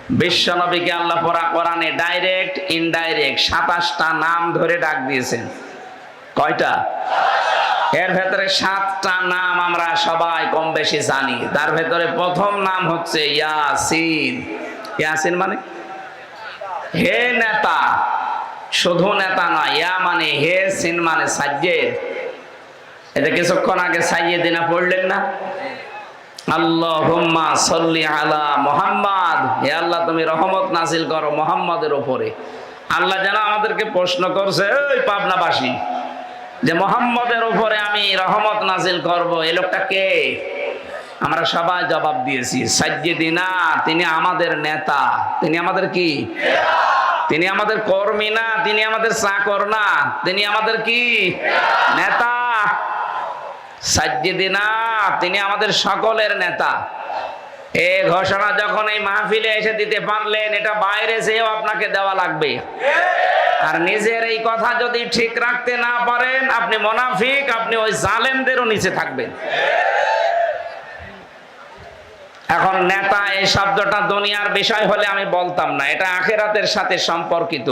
বিশ্ব নবীকে আল্লাহ কোরআনে ডাইরেক্ট ইনডাইরেক্ট 27টা নাম ধরে ডাক দিয়েছেন। কয়টা? এর ভেতরে 7টা নাম আমরা সবাই কম বেশি জানি। তার ভেতরে প্রথম নাম হচ্ছে ইয়াসিন। ইয়াসিন মানে হে নেতা, শুধু নেতা নয়, ইয়া মানে হে, সিন মানে সাজ্জেদ। এটা কিছুক্ষণ আগে সাইয়্যিদিনা পড়লেন না? আল্লাহুম্মা সাল্লি আলা মুহাম্মাদ, হে আল্লাহ তুমি রহমত নাজিল করো মুহাম্মাদের উপরে। আল্লাহ যেন আমাদেরকে প্রশ্ন করছে, ওই পাবনাবাসী, যে মুহাম্মাদের উপরে আমি রহমত নাজিল করব, এই লোকটা কে? আমরা সবাই জবাব দিয়েছি সাইয়্যিদিনা, তিনি আমাদের নেতা। তিনি আমাদের কি? তিনি আমাদের কর্মী না, তিনি আমাদের চাকর না, তিনি আমাদের কি? নেতা। সাইয়্যিদিনা, তিনি আমাদের সকলের নেতা। এই ঘোষণা যখন এই মাহফিলে এসে দিতে পারলেন, এটা বাইরে যেও আপনাকে দেওয়া লাগবে। আর নিজের এই কথা যদি ঠিক রাখতে না পারেন, আপনি মুনাফিক, আপনি ওই জালেমদেরও নিচে থাকবেন। এখন নেতা এই শব্দটা দুনিয়ার বিষয় হলে আমি বলতাম না, এটা আখিরাতের সাথে সম্পর্কিত।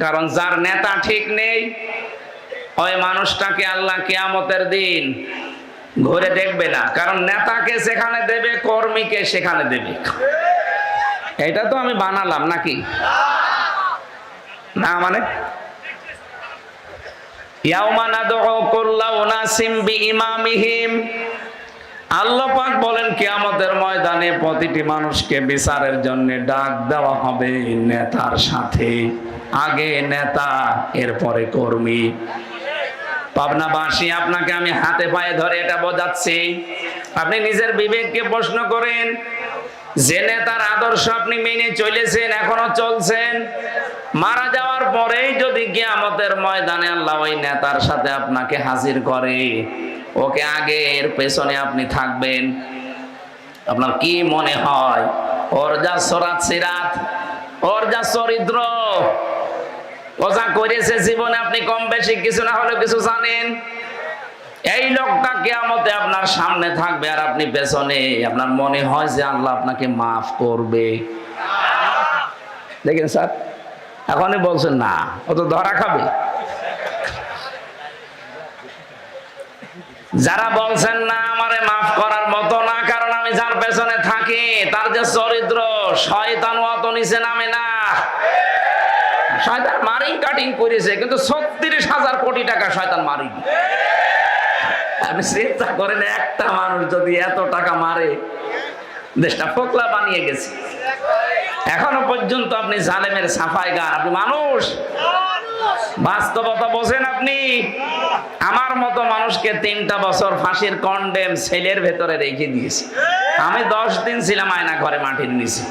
কারণ যার নেতা ঠিক নেই, ওই মানুষটাকে আল্লাহ কিয়ামতের দিন ঘুরে দেখবে না। কারণ নেতাকে যেখানে দেবে, কর্মীকে সেখানে দেবে। এটা তো আমি বানালাম নাকি? না মানে ইয়াউমা নাদউ কুল্লা উনাসিম বিইমামিহিম, আল্লাহ পাক বলেন কিয়ামতের ময়দানে প্রতিটি মানুষকে বিচারের জন্য ডাক দেওয়া হবে নেতার সাথে। আগে নেতা, এরপরে কর্মী। পাবনাবাসী, আপনাকে আমি হাতে পায়ে ধরে এটা বোঝাচ্ছি, আপনি নিজের বিবেককে প্রশ্ন করেন। যে নেতার আদর্শ আপনি মেনে চলেছেন, এখনো চলছেন, মারা যাওয়ার পরেই যদি কিয়ামতের ময়দানে আল্লাহ ওই নেতার সাথে আপনাকে হাজির করে, ওকে আগে এর পেছনে আপনি থাকবেন, আপনার কি মনে হয় ওর যা সরাত সিরাত, ওর যা চরিত্র, ও যা করেছে জীবনে, আপনি কম বেশি কিছু না হলেও কিছু জানেন। এই লোকটা কিয়ামতে আপনার সামনে থাকবে আর আপনি পেছনে, আপনার মনে হয় যে আল্লাহ আপনাকে মাফ করবে? দেখেন স্যার, এখনই বলছেন না, ও তো ধরা খাবে। যারা বলছেন না আমারে মাফ করার মতো না, কারণ আমি যার পেছনে থাকি তার যে চরিত্র, শয়তান অত নিচে নামে না। শয়তান মারিং কাটিং করেছে, কিন্তু 36,000 কোটি টাকা শয়তান মারি। আপনি চিন্তা করেন, একটা মানুষ যদি এত টাকা মারে, দেশটা ফোকলা বানিয়ে গেছে। এখনো পর্যন্ত আপনি জালেমের সাফাই গান। আপনি মানুষ, বাস্তবতা বোঝেন আপনি? আমার মতো মানুষকে 3টা বছর ফাঁসির কন্ডেম সেলের ভেতরে রেখে দিয়েছি। আমি 10 দিন ছিলাম আয়না ঘরে মাটির নিচে।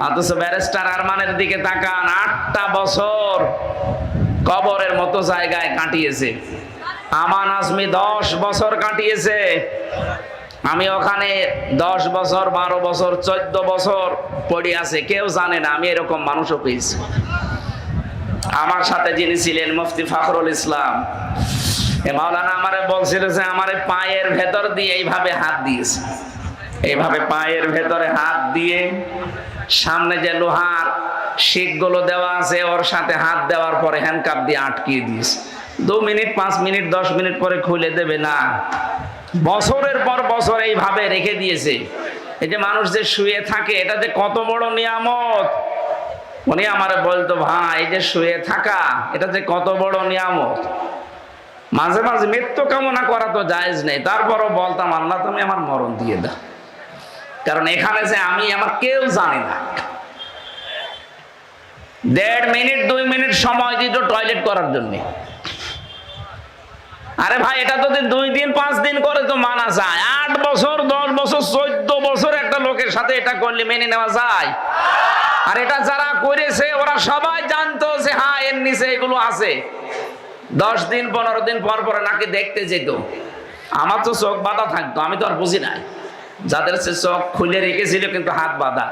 অথচ ব্যারিস্টার আরমানের দিকে তাকান, 8টা বছর কবরের মতো জায়গায় কাটিয়েছে। আমান আজমি 10 বছর কাটিয়েছে। আমি ওখানে 10 বছর, 12 বছর, 14 বছর পড়ে আছে, কেউ জানে না। আমি এরকম মানুষও পেয়েছি। আমার সাথে যিনি ছিলেন মুফতি ফখরুল ইসলাম, মাওলানা আমারে বলছিল যে আমার পায়ের ভেতর দিয়ে এইভাবে হাত দিয়েছে, এইভাবে পায়ের ভেতরে হাত দিয়ে সামনে যে লোহার শিকগুলো দেওয়া আছে, ওর সাথে হাত দেওয়ার পরে হ্যান্ডকাপ দিয়ে আটকিয়ে দিয়েছে। 2 মিনিট, 5 মিনিট, 10 মিনিট পরে খুলে দেবে না। বছরের পর বছর এইভাবে রেখে দিয়েছে। এই যে মানুষ যে শুয়ে থাকে, এটা যে কত বড় নিয়ামত। উনি আমারে বলতো, ভাই এই যে শুয়ে থাকা, এটা যে কত বড় নিয়ামত। মাঝে মাঝে মৃত্যু কামনা করা তো জায়েজ নেই, তারপরও বলতাম আল্লাহ তুমি আমার মরণ দিয়ে দাও, কারণ এখানে যে আমি, আমার কেউ জানে না। 1.5 মিনিট 2 মিনিট সময় দিত টয়লেট করার জন্য। আরে ভাই, এটা যদি 2 দিন 5 দিন করে তো মানা যায়। 8 বছর, 10 বছর, 14 বছর একটা লোকের সাথে এটা করলে মেনে নেওয়া যায়? আর এটা যারা করেছে ওরা সবাই জানতো যে হ্যাঁ এর নিচে এগুলো আছে। 10 দিন 15 দিন পর পরে নাকি দেখতে যেত। আমার তো চোখ বাঁধা থাকতো, আমি তো আর বুঝি নাই। যাদের সে চোখ খুলে রেখেছিল কিন্তু হাত বাঁধা,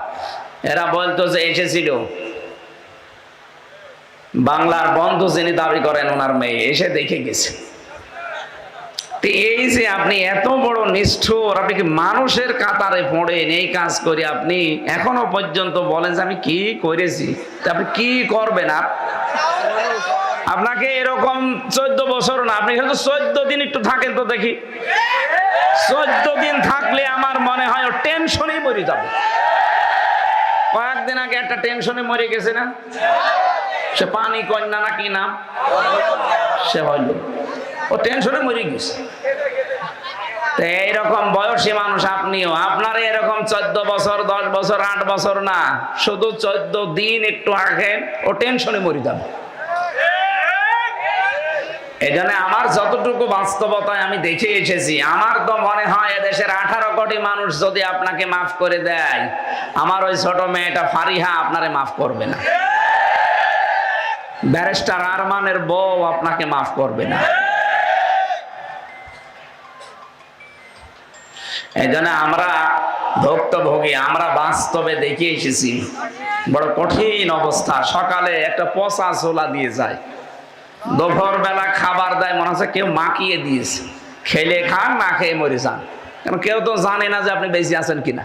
এরা বলতো যে এসেছিল বাংলার বন্ধু যিনি দাবি করেন ওনার মেয়ে, এসে দেখে গেছে। এই যে আপনি এত বড় নিষ্ঠুর, আপনি কি মানুষের কাতারে পড়েন? এই কাজ করে আপনি এখনো পর্যন্ত বলেন যে আমি কি করেছি, আপনি কি করবেন? আপনাকে এরকম 14 বছর না, আপনি হয়তো 14 দিন একটু থাকেন তো দেখি। 14 দিন থাকলে আমার মনে হয় ও টেনশনেই মরে যাবে। কয়েকদিন আগে একটা টেনশনে মরে গেছে না, সে পানি কন্যা না কি নাম, সে হইল ও টেনশনে মরে গেছে। এইরকম বয়সী মানুষ আপনিও, আপনার এরকম 14 বছর 10 বছর 8 বছর না, শুধু 14 দিন একটু আগে ও টেনশনে মরে যাবে। এখানে আমার যতটুকু বাস্তবতায় আমি দেখে এসেছি, আমার তো মনে হয় এদেশের 18 কোটি মানুষ যদি আপনাকে মাফ করে দেয়, আমার ওই ছোট মেয়েটা ফারিহা আপনারে মাফ করবে না, ব্যারিস্টার আরমানের বউ আপনাকে মাফ করবে না। এই জন্য আমরা ভুক্তভোগী, আমরা বাস্তবে দেখে এসেছি বড় কঠিন অবস্থা। সকালে একটা পচা ছোলা দিয়ে যায়, দুপুর বেলা খাবার দেয় মনে হচ্ছে কেউ মাখিয়ে দিয়েছে, খেলে খান না খেয়ে মরে যান, কারণ কেউ তো জানে না যে আপনি বেঁচে আছেন কিনা।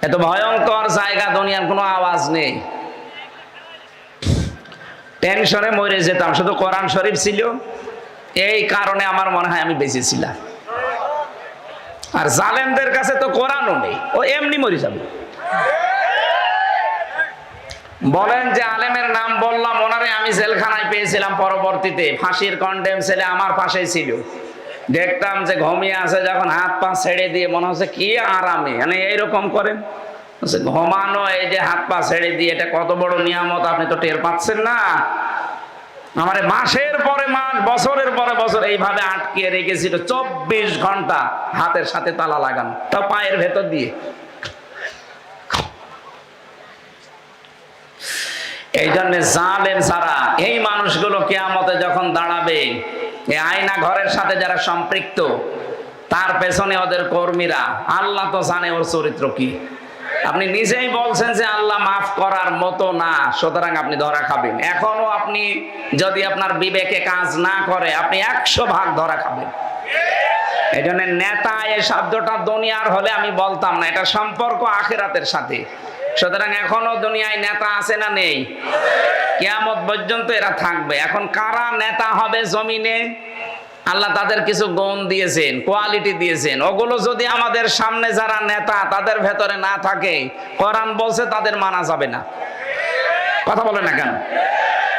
এত ভয়ঙ্কর জায়গা, দুনিয়ার কোনো আওয়াজ নেই। টেনশনে মরে যেতাম, শুধু কোরআন শরীফ ছিল, এই কারণে আমার মনে হয় আমি বেঁচে ছিলাম। আর জালেমদের কাছে তো কোরআনও নেই, ও এমনি মরে যাবে। বলেন যে আলেমের নাম বললাম, ওনারে আমি জেলখানায় পেয়েছিলাম, পরবর্তীতে ফাঁসির কন্ডেম ছেলে আমার পাশেই ছিল। দেখতাম যে ঘুমিয়ে আছে, যখন হাত পা ছেড়ে দিয়ে মনে হচ্ছে কি আরামে, মানে এইরকম করেন ঘুমানো, এই যে হাত পা ছেড়ে দিয়ে, এটা কত বড় নিয়ামত আপনি তো টের পাচ্ছেন না। আমার মাসের পরে মাস, বছরের পরে বছর এইভাবে আটকে রেখেছিল, 24 ঘন্টা হাতের সাথে তালা লাগানো, তাও পায়ের ভেতর দিয়ে। এই জন্য জালেম ছাড়া এই মানুষগুলো কিয়ামতে যখন দাঁড়াবে, এই আয়না ঘরের সাথে যারা সম্পৃক্ত, তার পেছনে ওদের কর্মীরা, আল্লাহ তো জানে ওর চরিত্র কি। আপনি নিজেই বলছেন যে আল্লাহ মাফ করার মতো না, সুতরাং আপনি ধরা খাবেন। এখনো আপনি যদি আপনার বিবেকে কাজ না করে, আপনি 100 ভাগ ধরা খাবেন। এই জন্য নেতা এই শব্দটা দুনিয়ার হলে আমি বলতাম না, এটা সম্পর্ক আখিরাতের সাথে। সুতরাং এখনো দুনিয়ায় নেতা আছে না নেই? কিয়ামত পর্যন্ত এরা থাকবে। এখন কারা নেতা হবে জমিনে, আল্লাহ তাদের কিছু গুণ দিয়েছেন, কোয়ালিটি দিয়েছেন, ওগুলো যদি আমাদের সামনে যারা নেতা তাদের ভেতরে না থাকে, কোরআন বলছে তাদের মানা যাবে না। কথা বলেন না কেন?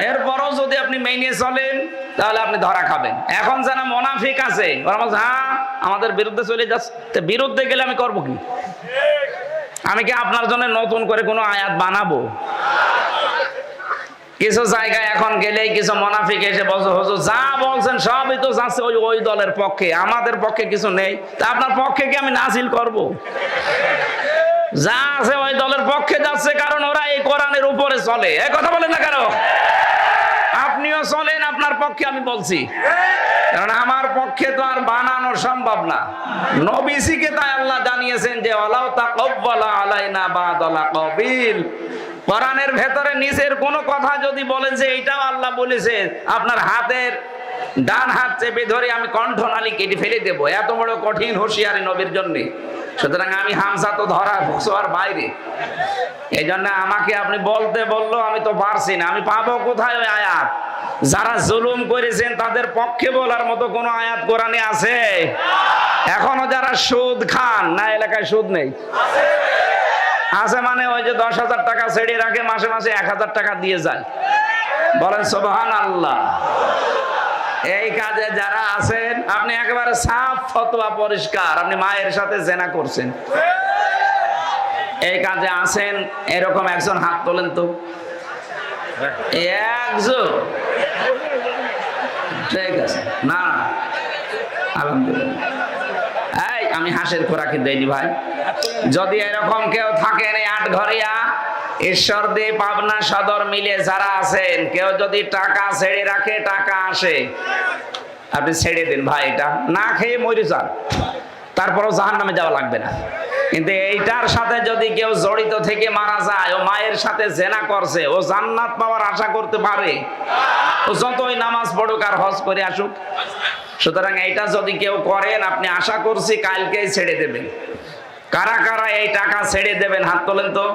এরপরও যদি আপনি মেনে চলেন, তাহলে আপনি ধরা খাবেন। এখন যারা মুনাফিক আছে, ওরা বলছে হ্যাঁ আমাদের বিরুদ্ধে চলে যাচ্ছে, বিরুদ্ধে গেলে আমি করবো কি? আমি কি আপনার জন্য নতুন করে কোনো আয়াত বানাবো? কিছু জায়গায় এখন গেলেই কিছু মুনাফিক এসে বলছে হুজুর যা বলছেন সবই তো যাচ্ছে ওই দলের পক্ষে, আমাদের পক্ষে কিছু নেই, তা আপনার পক্ষে কি আমি নাজিল করব? যা আছে ওই দলের পক্ষে যাচ্ছে, কারণ ওরা এই কোরআনের উপরে চলে। এই কথা বলেন না কেন? আপনিও চলেন আপনার পক্ষে, আমি বলছি, কারণ আমার পক্ষে তো আর বানানো সম্ভব না। নবীজিকে তাই আল্লাহ জানিয়েছেন যে ওয়ালাউ তাকাব্বালা আলাইনা বাদাল কবিল, কোরআনের ভেতরে নিচের কোন কথা যদি বলেন যে এইটাও আল্লাহ বলেছে, আপনার হাতের ডান হাত চেপে ধরে আমি কণ্ঠনালী কেটে ফেলে দেবো। এত বড় কঠিন হুঁশিয়ারি নবীর জন্য। সুতরাং আমি হামজা তো ধরা ছোঁয়ার বাইরে। এই জন্য আমাকে আপনি বলতে বললো আমি তো পারছি না, আমি পাবো কোথায় ওই আয়াত? যারা জুলুম করেছেন তাদের পক্ষে বলার মতো কোন আয়াত কোরআনে আছে? এখনো যারা সুদ খান, না এলাকায় সুদ নেই? আছে, মানে ওই যে 10,000 টাকা ছেড়ে রাখে, মাসে মাসে 1,000 টাকা দিয়ে যায়। বলেন সুবহানাল্লাহ। এই কাজে যারা আছেন, আপনি একেবারে সাফ ফতোয়া পরিষ্কার, আপনি মায়ের সাথে জেনা করছেন, এই কাজে আছেন, এরকম একজন হাত তোলেন তো। একজন? ঠিক আছে, না আলহামদুলিল্লাহ। এই আমি হাঁসের খোরাকি দেইনি ভাই। যদি এরকম কেউ থাকেন এই আটঘরিয়া, ঈশ্বরদী, পাবনা সদর মিলে যারা আছেন, কেউ যদি টাকা ছেড়ে রাখে, টাকা আসে, আপনি ছেড়ে দিন ভাই, এটা না খেয়ে মরে যান, তারপরও জাহান্নামে যাওয়া লাগবে না। কিন্তু এইটার সাথে যদি কেউ জড়িত থেকে মারা যায়, ও মায়ের সাথে জেনা করছে, ও জান্নাত পাওয়ার আশা করতে পারে? ও যতই নামাজ পড়ুক আর হজ করে আসুক, সুতরাং এইটা যদি কেউ করেন, আপনি আশা করছি কালকেই ছেড়ে দেবেন। কারা কারা এই টাকা ছেড়ে দেবেন হাত তোলেন তো।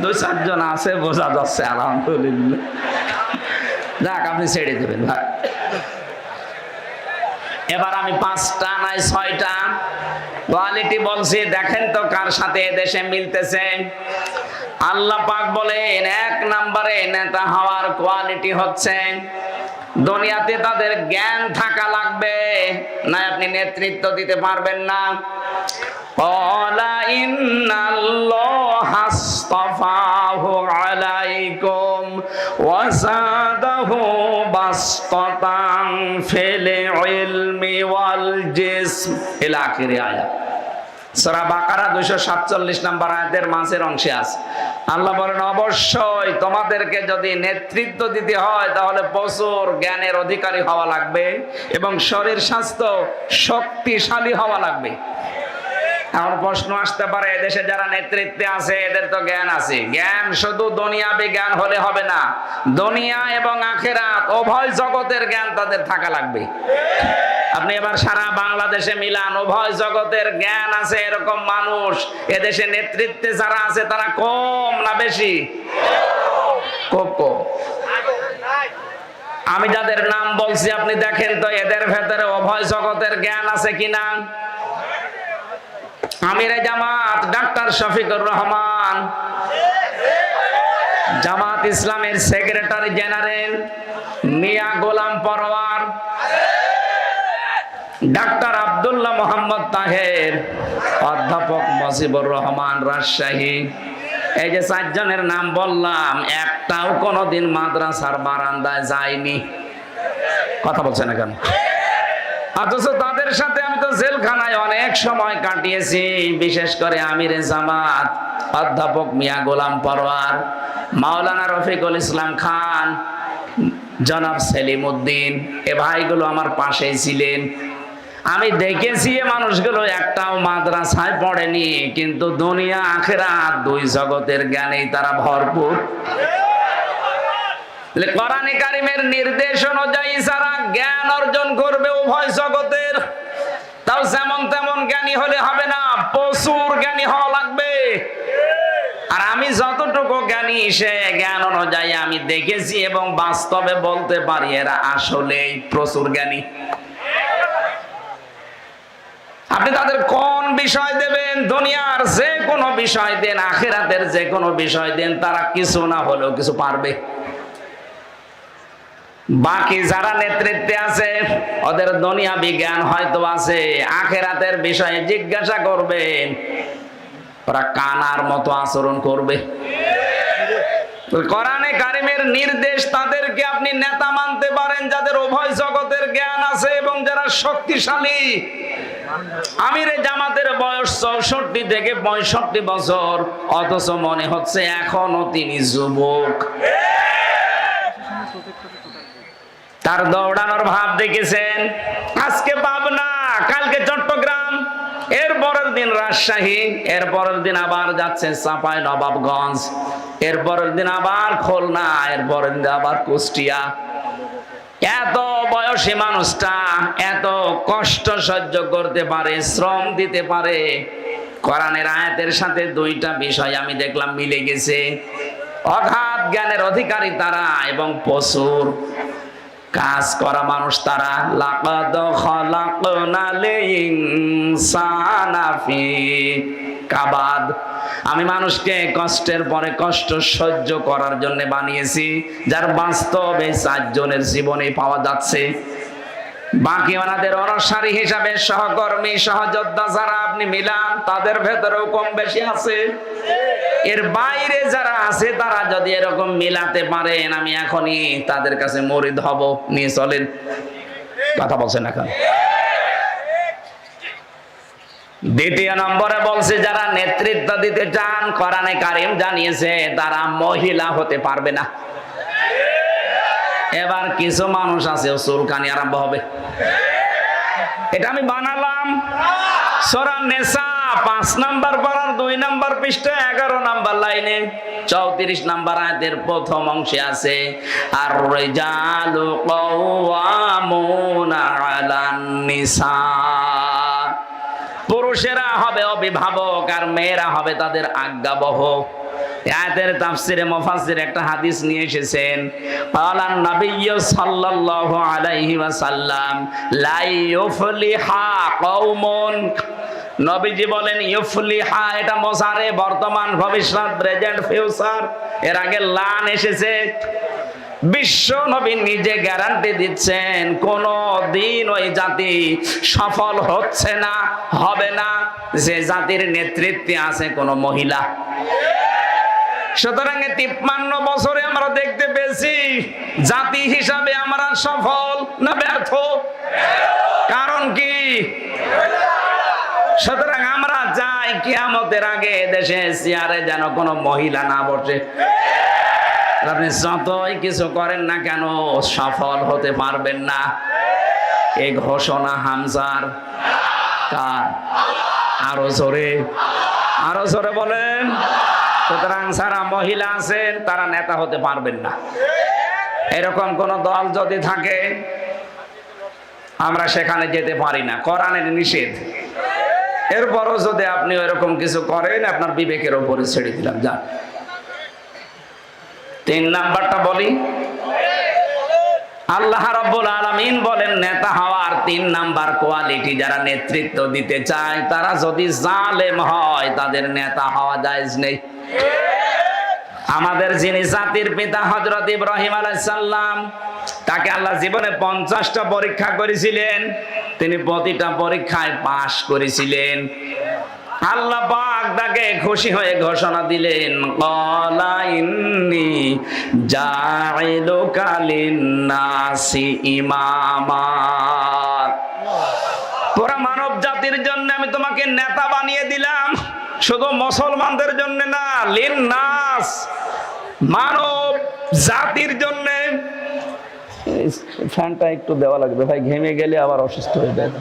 2-4 জন আছে, বোঝা যাচ্ছে, আলহামদুলিল্লাহ। যাক, আপনি ছেড়ে দেবেন ভাই। এবার আমি 5টা নয় 6টা কোয়ালিটি বলছি, দেখেন তো কার সাথে এদেশে মিলতেছে। আল্লাহ পাক বলেন 1 নম্বরে নেতা হওয়ার কোয়ালিটি হচ্ছে দুনিয়াতে তাদের জ্ঞান থাকা লাগবে, না আপনি নেতৃত্ব দিতে পারবেন না। ক্বালা ইন্নাল্লাহা আসতাফাহু আলাইকুম ওয়া যাদাহু বাসতাতান ফিল ইলমি ওয়াল জিসম ইলা আখিরি আয়াত। সূরা বাকারা 247 নম্বর আয়াতের মাঝের অংশে আছে। আল্লাহ বলেন, অবশ্যই তোমাদেরকে যদি নেতৃত্ব দিতে হয় তাহলে প্রচুর জ্ঞানের অধিকারী হওয়া লাগবে এবং শরীর স্বাস্থ্য শক্তিশালী হওয়া লাগবে। এখন প্রশ্ন আসতে পারে, দেশে যারা নেতৃত্বে আছে এদের তো জ্ঞান আছে। জ্ঞান শুধু দুনিয়াবি জ্ঞান হলে হবে না, দুনিয়া এবং আখিরাত উভয় জগতের জ্ঞান তাদের থাকা লাগবে। আপনি এবার সারা বাংলাদেশে মিলান, উভয় জগতের জ্ঞান আছে এরকম মানুষ এদেশে নেতৃত্বে যারা আছে তারা কম না বেশি? খুব কম। আমি যাদের নাম বলছি আপনি দেখেন তো এদের ভেতরে উভয় জগতের জ্ঞান আছে কিনা। আমিরে জামাত ডাক্তার শফিকুর রহমান, জামাত ইসলামের সেক্রেটারি জেনারেল মিয়া গোলাম পরওয়ার, ডাক্তার আব্দুল্লাহ মোহাম্মদ তাহের, অধ্যাপক মুজিবুর রহমান রাজশাহী। এই যে 4 জনের নাম বললাম, একটাও কোনোদিন মাদ্রাসার বারান্দায় যায়নি। কথা বলছেন না কেন? অথচ তাদের সাথে আমি তো জেলখানায় অনেক সময় কাটিয়েছি। বিশেষ করে আমিরে জামাত অধ্যাপক মিয়া গোলাম পরওয়ার, মাওলানা রফিকুল ইসলাম খান, জনাব সেলিম উদ্দিন, এ ভাইগুলো আমার পাশেই ছিলেন। আমি দেখেছি এ মানুষগুলো একটাও মাদ্রাসায় পড়েনি, কিন্তু দুনিয়া আখিরাত 2 জগতের জ্ঞানেই তারা ভরপুর। কোরআনে কারিমের নির্দেশ অনুযায়ী যারা জ্ঞান অর্জন করবে উভয় জগতের, তাও যেমন তেমন জ্ঞানী হলে হবে না, প্রচুর জ্ঞানী হওয়া লাগবে। আর আমি যতটুকু জ্ঞানী সে জ্ঞান অনুযায়ী আমি দেখেছি এবং বাস্তবে বলতে পারি এরা আসলেই প্রচুর জ্ঞানী। আপনি তাদের কোন বিষয় দেবেন, দুনিয়ার যে কোনো বিষয় দেন, আখিরাতের যে কোনো বিষয় দেন, তারা কিছু না হলেও কিছু পারবে। বাকি যারা নেতৃত্বে আছে ওদের দুনিয়াবি জ্ঞান হয়তো আছে, আখিরাতের বিষয়ে জিজ্ঞাসা করবেন ওরা কানার মতো আচরণ করবে। কোরআনে কারিমের নির্দেশ, তাদেরকে আপনি নেতা মানতে পারেন যাদের উভয় জগতের জ্ঞান আছে এবং যারা শক্তিশালী। আমিরে জামাতের বয়স 64 থেকে 65 বছর, অথচ মনে হচ্ছে এখনো তিনি যুবক। তার দৌড়ানোর ভাব দেখেছেন। আজকে পাবনা, কালকে চট্টগ্রাম, এর পরের দিন রাজশাহী, এর পরের দিন আবার যাচ্ছে চাঁপাই নবাবগঞ্জ, এর পরের দিন আবার খুলনা, এর পরের দিন আবার কুষ্টিয়া। এত বয়সী মানুষটা এত কষ্ট সহ্য করতে পারে, শ্রম দিতে পারে। কোরআনের আয়াতের সাথে 2টা বিষয় আমি দেখলাম মিলে গেছে। অগাধ জ্ঞানের অধিকারী তারা এবং প্রচুর কাজ করা মানুষ তারা। লাকাদ খালাকনাল ইনসানা ফি কাবাদ। আমি মানুষকে কষ্টের পরে কষ্ট সহ্য করার জন্য বানিয়েছি, যার বাস্তবে 4 জনের জীবনে পাওয়া যাচ্ছে। বাকি ওনাদের অনুসারী হিসাবে সহকর্মী সহযোদ্ধা যারা আপনি মিলান, তাদের ভেতরেও কম বেশি আছে। এর বাইরে যারা আছে তারা যদি এরকম মিলাতে পারেন, আমি এখনই তাদের কাছে মুরিদ হব। নিয়ে চলেন। কথা বলছেন এখন। 2 নম্বরে বলছে যারা নেতৃত্ব দিতে চান, কোরআনে কারিম জানিয়েছে তারা মহিলা হতে পারবে না। এবার কিছু মানুষ আছে চুলকানি আরম্ভ হবে। এটা আমি বানালাম। সূরা নিসা 5 নাম্বার পারার 2 নাম্বার পৃষ্ঠা 11 নাম্বার লাইনে 34 নাম্বার আয়াতের প্রথম অংশে আছে আর রিজালু কাওয়ামুনা আলান নিসা। পুরুষেরা হবে অভিভাবক আর মেয়েরা হবে তাদের আজ্ঞাবহ। আয়াতের তাফসিরে মুফাসসির একটা হাদিস নিয়ে এসেছেন, ক্বালান নাবিয়্যু সাল্লাল্লাহু আলাইহি ওয়াসাল্লাম লা ইউফলিহা কওমুন। নবীজি বলেন ইউফলিহা এটা মুজারে, বর্তমান ভবিষ্যৎ প্রেজেন্ট ফিউচার, এর আগে লান এসেছে। বিশ্ব নবী নিজে গ্যারান্টি দিচ্ছেন কোন দিন ওই জাতি সফল হচ্ছে না, হবে না যে জাতির নেতৃত্বে আছে কোন মহিলা। সুতরাং 53 বছরে আমরা দেখতে পেয়েছি জাতি হিসাবে আমরা সফল না ব্যর্থ? কারণ কি? সুতরাং আমরা চাই কিয়ামতের আগে দেশে চেয়ারে যেন কোনো মহিলা না বসে। আপনি যতই কিছু করেন না কেন সফল হতে পারবেন না। এই ঘোষণা হামজার কার? আরো জোরে, আরো জোরে বলেন। সুতরাং যারা মহিলা আছেন তারা নেতা হতে পারবেন না। এরকম কোন দল যদি থাকে আমরা সেখানে যেতে পারি না, কোরআনের নিষেধ। এরপরও যদি আপনি এরকম কিছু করেন আপনার বিবেকের উপরে ছেড়ে দিলাম। যান 3 নাম্বারটা বলি। আল্লাহ রাব্বুল আলামিন বলেন নেতা হওয়ার 3 নাম্বার কোয়ালিটি, যারা নেতৃত্ব দিতে চায় তারা যদি জালেম হয় তাদের নেতা হওয়া জায়েজ নেই। আমাদের যিনি জাতির পিতা হযরত ইব্রাহিম আলাইহিস সালাম, তাকে আল্লাহ জীবনে 50টা পরীক্ষা করেছিলেন, তিনি প্রতিটা পরীক্ষায় পাশ করেছিলেন। আল্লাহ পাক তাকে খুশি হয়ে ঘোষণা দিলেন ক্বালা ইন্নী জাইলুকা লিন-নাসি ইমামা। পুরা মানব জাতির জন্য আমি তোমাকে নেতা বানিয়ে দিলাম, শুধু মুসলমানদের জন্য না, লিন-নাস মানব জাতির জন্য। ফ্যানটা একটু দেওয়া লাগবে ভাই, ঘেমে গেলে আবার অসুস্থ হয়ে যায়।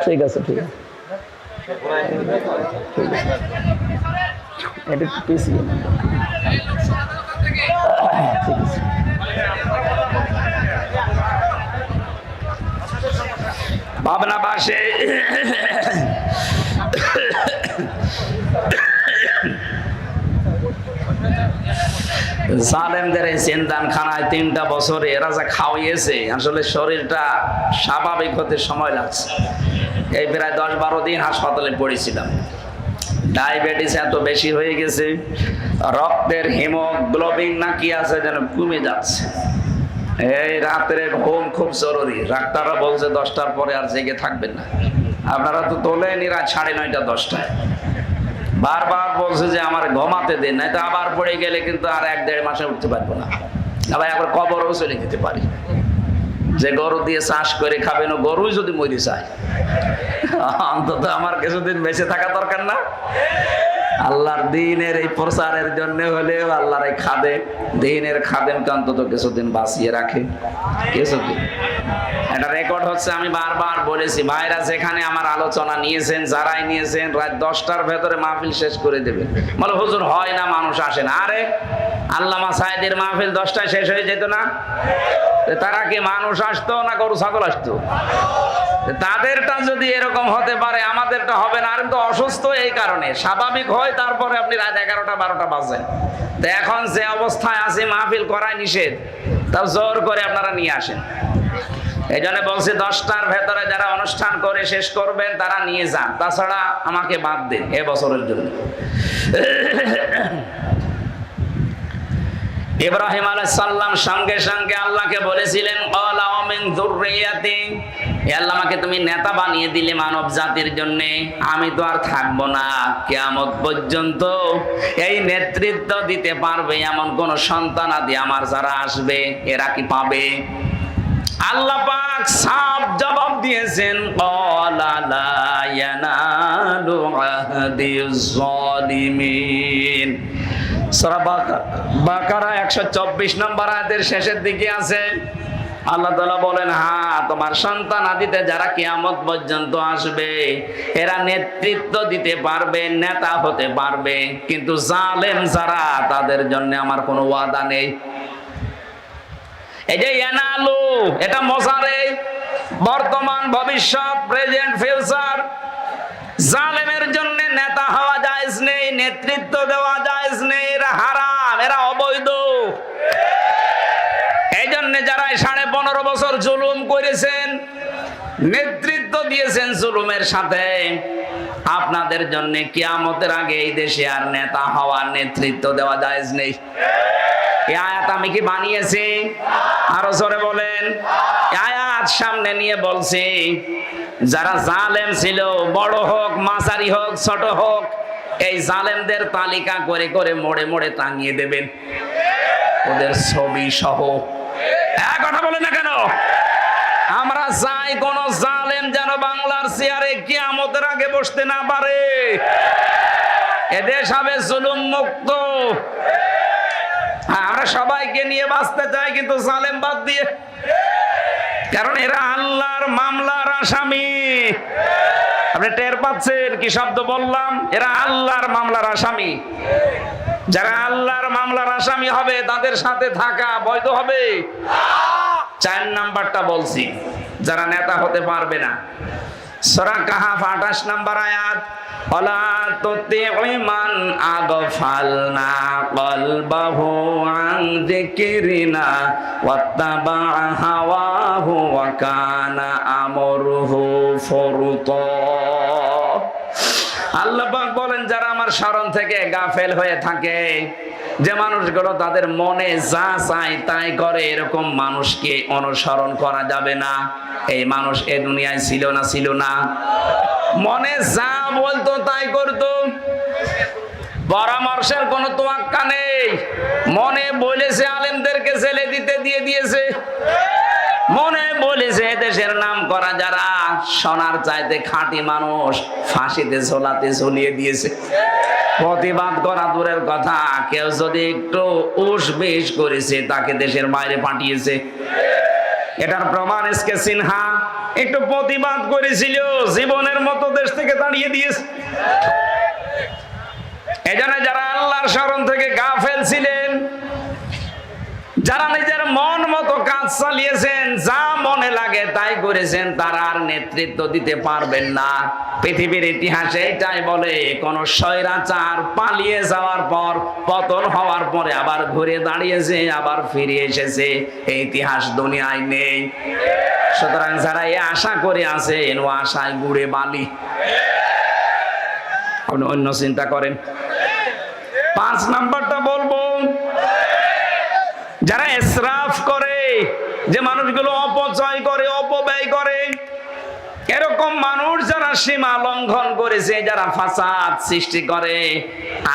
ঠিক আছে, ঠিক আছে, এটা পিছিয়ে ঠিক আছে। ভাবনা বাসে জালেমদের এই সেন্দান খানায় 3টা বছরে এরা যা খাওয়িয়েছে, আসলে শরীরটা স্বাভাবিক হতে সময় লাগছে। এই প্রায় 10-12 দিন হাসপাতালে পড়েছিলাম। ডায়াবেটিস এত বেশি হয়ে গেছে, রক্তের হিমোগ্লোবিন না কি আছে যেন কমে যাচ্ছে। এই রাতের ঘুম খুব জরুরি। ডাক্তাররা বলছে 10টার পরে আর জেগে থাকবেন না। আপনারা তো তোলেনি রাত 9:30 10টায়। বারবার বলছে যে আমার ঘুমাতে দিন, নাই তো আবার পড়ে গেলে কিন্তু আর 1-1.5 মাসে উঠতে পারবো না, আবার একবার কবরও চলে যেতে পারি। যে গরু দিয়ে চাষ করে খাবেন, ও গরুই যদি মরে যায়, অন্তত আমার কিছুদিন বেঁচে থাকা দরকার না? আল্লাহর দ্বীনের এই প্রচারের জন্য হলেও আল্লাহর এই দ্বীনের খাদেমকে অন্তত কিছুদিন বাঁচিয়ে রাখে, কিছুদিন। এটা রেকর্ড হচ্ছে। আমি বারবার বলেছি ভাইরা যেখানে আমার আলোচনা নিয়েছেন, যারাই নিয়েছেন, রাত 10টার ভেতরে মাহফিল শেষ করে দেবেন। বলে হুজুর হয় না, মানুষ আসে না। আরে আল্লামা সাইদের মাহফিল 10টায় শেষ হয়ে যেত না? তারা কি মানুষ আসতো না গরু ছাগল আসতো? তাদেরটা যদি এরকম হতে পারে আমাদেরটা হবে না। আর তো অসুস্থ এই কারণে, স্বাভাবিক হয় তারপরে আপনি রাত 11টা-12টা বাজেন। তো এখন যে অবস্থায় আছে মাহফিল করাই নিষেধ, তাও জোর করে আপনারা নিয়ে আসেন। এই জন্য বলছি 10টার ভেতরে যারা অনুষ্ঠান করে শেষ করবেন তারা নিয়ে যান, তাছাড়া আমাকে বাদ দিন এ বছরের জন্য। ইব্রাহিম আলাইহিস সালাম সঙ্গে সঙ্গে আল্লাহকে বলেছিলেন ক্বালা ওয়া মিন যুররিয়াতি, হে আল্লাহ আমাকে তুমি নেতা বানিয়ে দিলে মানব জাতির জন্য, আমি তো আর থাকবো না। কিয়ামত পর্যন্ত এই নেতৃত্ব দিতে পারবে এমন কোন সন্তানাদি আমার যারা আসবে এরা কি পাবে? আল্লাহ পাক সাফ জবাব দিয়েছেন ক্বালা লা ইয়ানালু আহদিজ জালিমিন। সূরা বাকারা 124 নম্বর আয়াতের শেষের দিকে আছে আল্লাহ তাআলা বলেন, হ্যাঁ, তোমার সন্তান আদিতে যারা কিয়ামত পর্যন্ত আসবে এরা নেতৃত্ব দিতে পারবে, নেতা হতে পারবে, কিন্তু জালেম যারা তাদের জন্য আমার কোনো ওয়াদা নেই। এই যে ইয়ানালু, এটা মজারে, বর্তমান, ভবিষ্যৎ, প্রেজেন্ট, ফিউচার। জালেমের জন্য নেতা হওয়া জায়েজ নেই, নেতৃত্ব দেওয়া জায়েজ নেই, এরা হারাম, এরা অবৈধ। এই জন্য যারা 15.5 বছর জুলুম করেছেন, নেতৃত্ব দিয়েছেন জুলুমের সাথে, আপনাদের জন্য কিয়ামতের আগে এই দেশে আর নেতা হওয়ার, নেতৃত্ব দেওয়া জায়েজ নেই। এই আয়াত আমি কি বানিয়েছি? আরো জোরে বলেন। আয়াত সামনে নিয়ে বলছি, যারা জালেম ছিল, বড় হোক, মাঝারি হোক, ছোট হোক, এই জালেমদের তালিকা করে করে মোড়ে মোড়ে টাঙিয়ে দেবেন, ওদের ছবি সহ। এক কথা বলে না কেন? আমরা চাই কোন জালেম যেন বাংলার চেয়ারে কিয়ামতের আগে বসতে না পারে। এদেশ হবে জুলুম মুক্ত। আমরা সবাইকে নিয়ে বাঁচতে চাই, কিন্তু জালেম বাদ দিয়ে, কারণ এরা আল্লাহর মামলার আসামি। আপনি টের পাচ্ছেন কি শব্দ বললাম? এরা আল্লাহর মামলার আসামি। যারা আল্লাহর মামলার আসামি হবে তাদের সাথে থাকা বৈধ হবে? 4 নাম্বারটা বলছি, যারা নেতা হতে পারবে না। সূরা কাহাফ 28 নাম্বার আয়াত, ওয়ালা তুতিউ মান আগফালনা কলবাহু আন যিকরিনা ওয়াত্তাবা হাওয়াহু ওয়া কানা আমরুহু ফুরতা। আল্লাহ পাক বলেন, যারা আমার স্মরণ থেকে গাফেল হয়ে থাকে, যে মানুষগুলো তাদের মনে যা চায় তাই করে, এরকম মানুষকে অনুসরণ করা যাবে না। এই মানুষ এ দুনিয়ায় ছিল না? ছিল না? মনে যা বলতো তাই করতো, পরামর্শের কোনো তোয়াক্কা নেই। মনে বলেছে আলেমদেরকে জেলে দিয়ে দিয়েছে, মনে বলেছে দেশের নাম করা যারা সোনার চাইতে খাঁটি মানুষ ফাঁসিতে ঝোলাতে ঝুলিয়ে দিয়েছে। প্রতিবাদ করা দূরের কথা, কেউ যদি একটু উসবেশ করেছে তাকে দেশের বাইরে পাঠিয়েছে। এটার প্রমাণ এসকে সিনহা একটু প্রতিবাদ করেছিল, জীবনের মতো দেশ থেকে তাড়িয়ে দিয়েছে। এজন্য যারা আল্লাহর শরণ থেকে গাফেল ছিলেন, যারা নিজের মন মতো কাজ চালিয়েছেন, যা মনে লাগে তাই করেছেন, তারা আর নেতৃত্ব দিতে পারবেন না। পৃথিবীর ইতিহাসে এটাই বলে, কোন স্বৈরাচার পালিয়ে যাওয়ার পর, পতন হওয়ার পরে আবার ঘুরে দাঁড়িয়েছে, আবার ফিরে এসেছে, এই ইতিহাস দুনিয়ায় নেই। সুতরাং যারা এই আশা করে আছেন, ও আশায় গুড়ে বালি। আপনি অন্য চিন্তা করেন। 5 নাম্বারটা বলবো, যারা ইসরাফ করে, যে মানুষগুলো অপচয় করে, অপব্যয় করে, এরকম মানুষ যারা সীমা লঙ্ঘন করেছে, যারা ফাসাদ সৃষ্টি করে,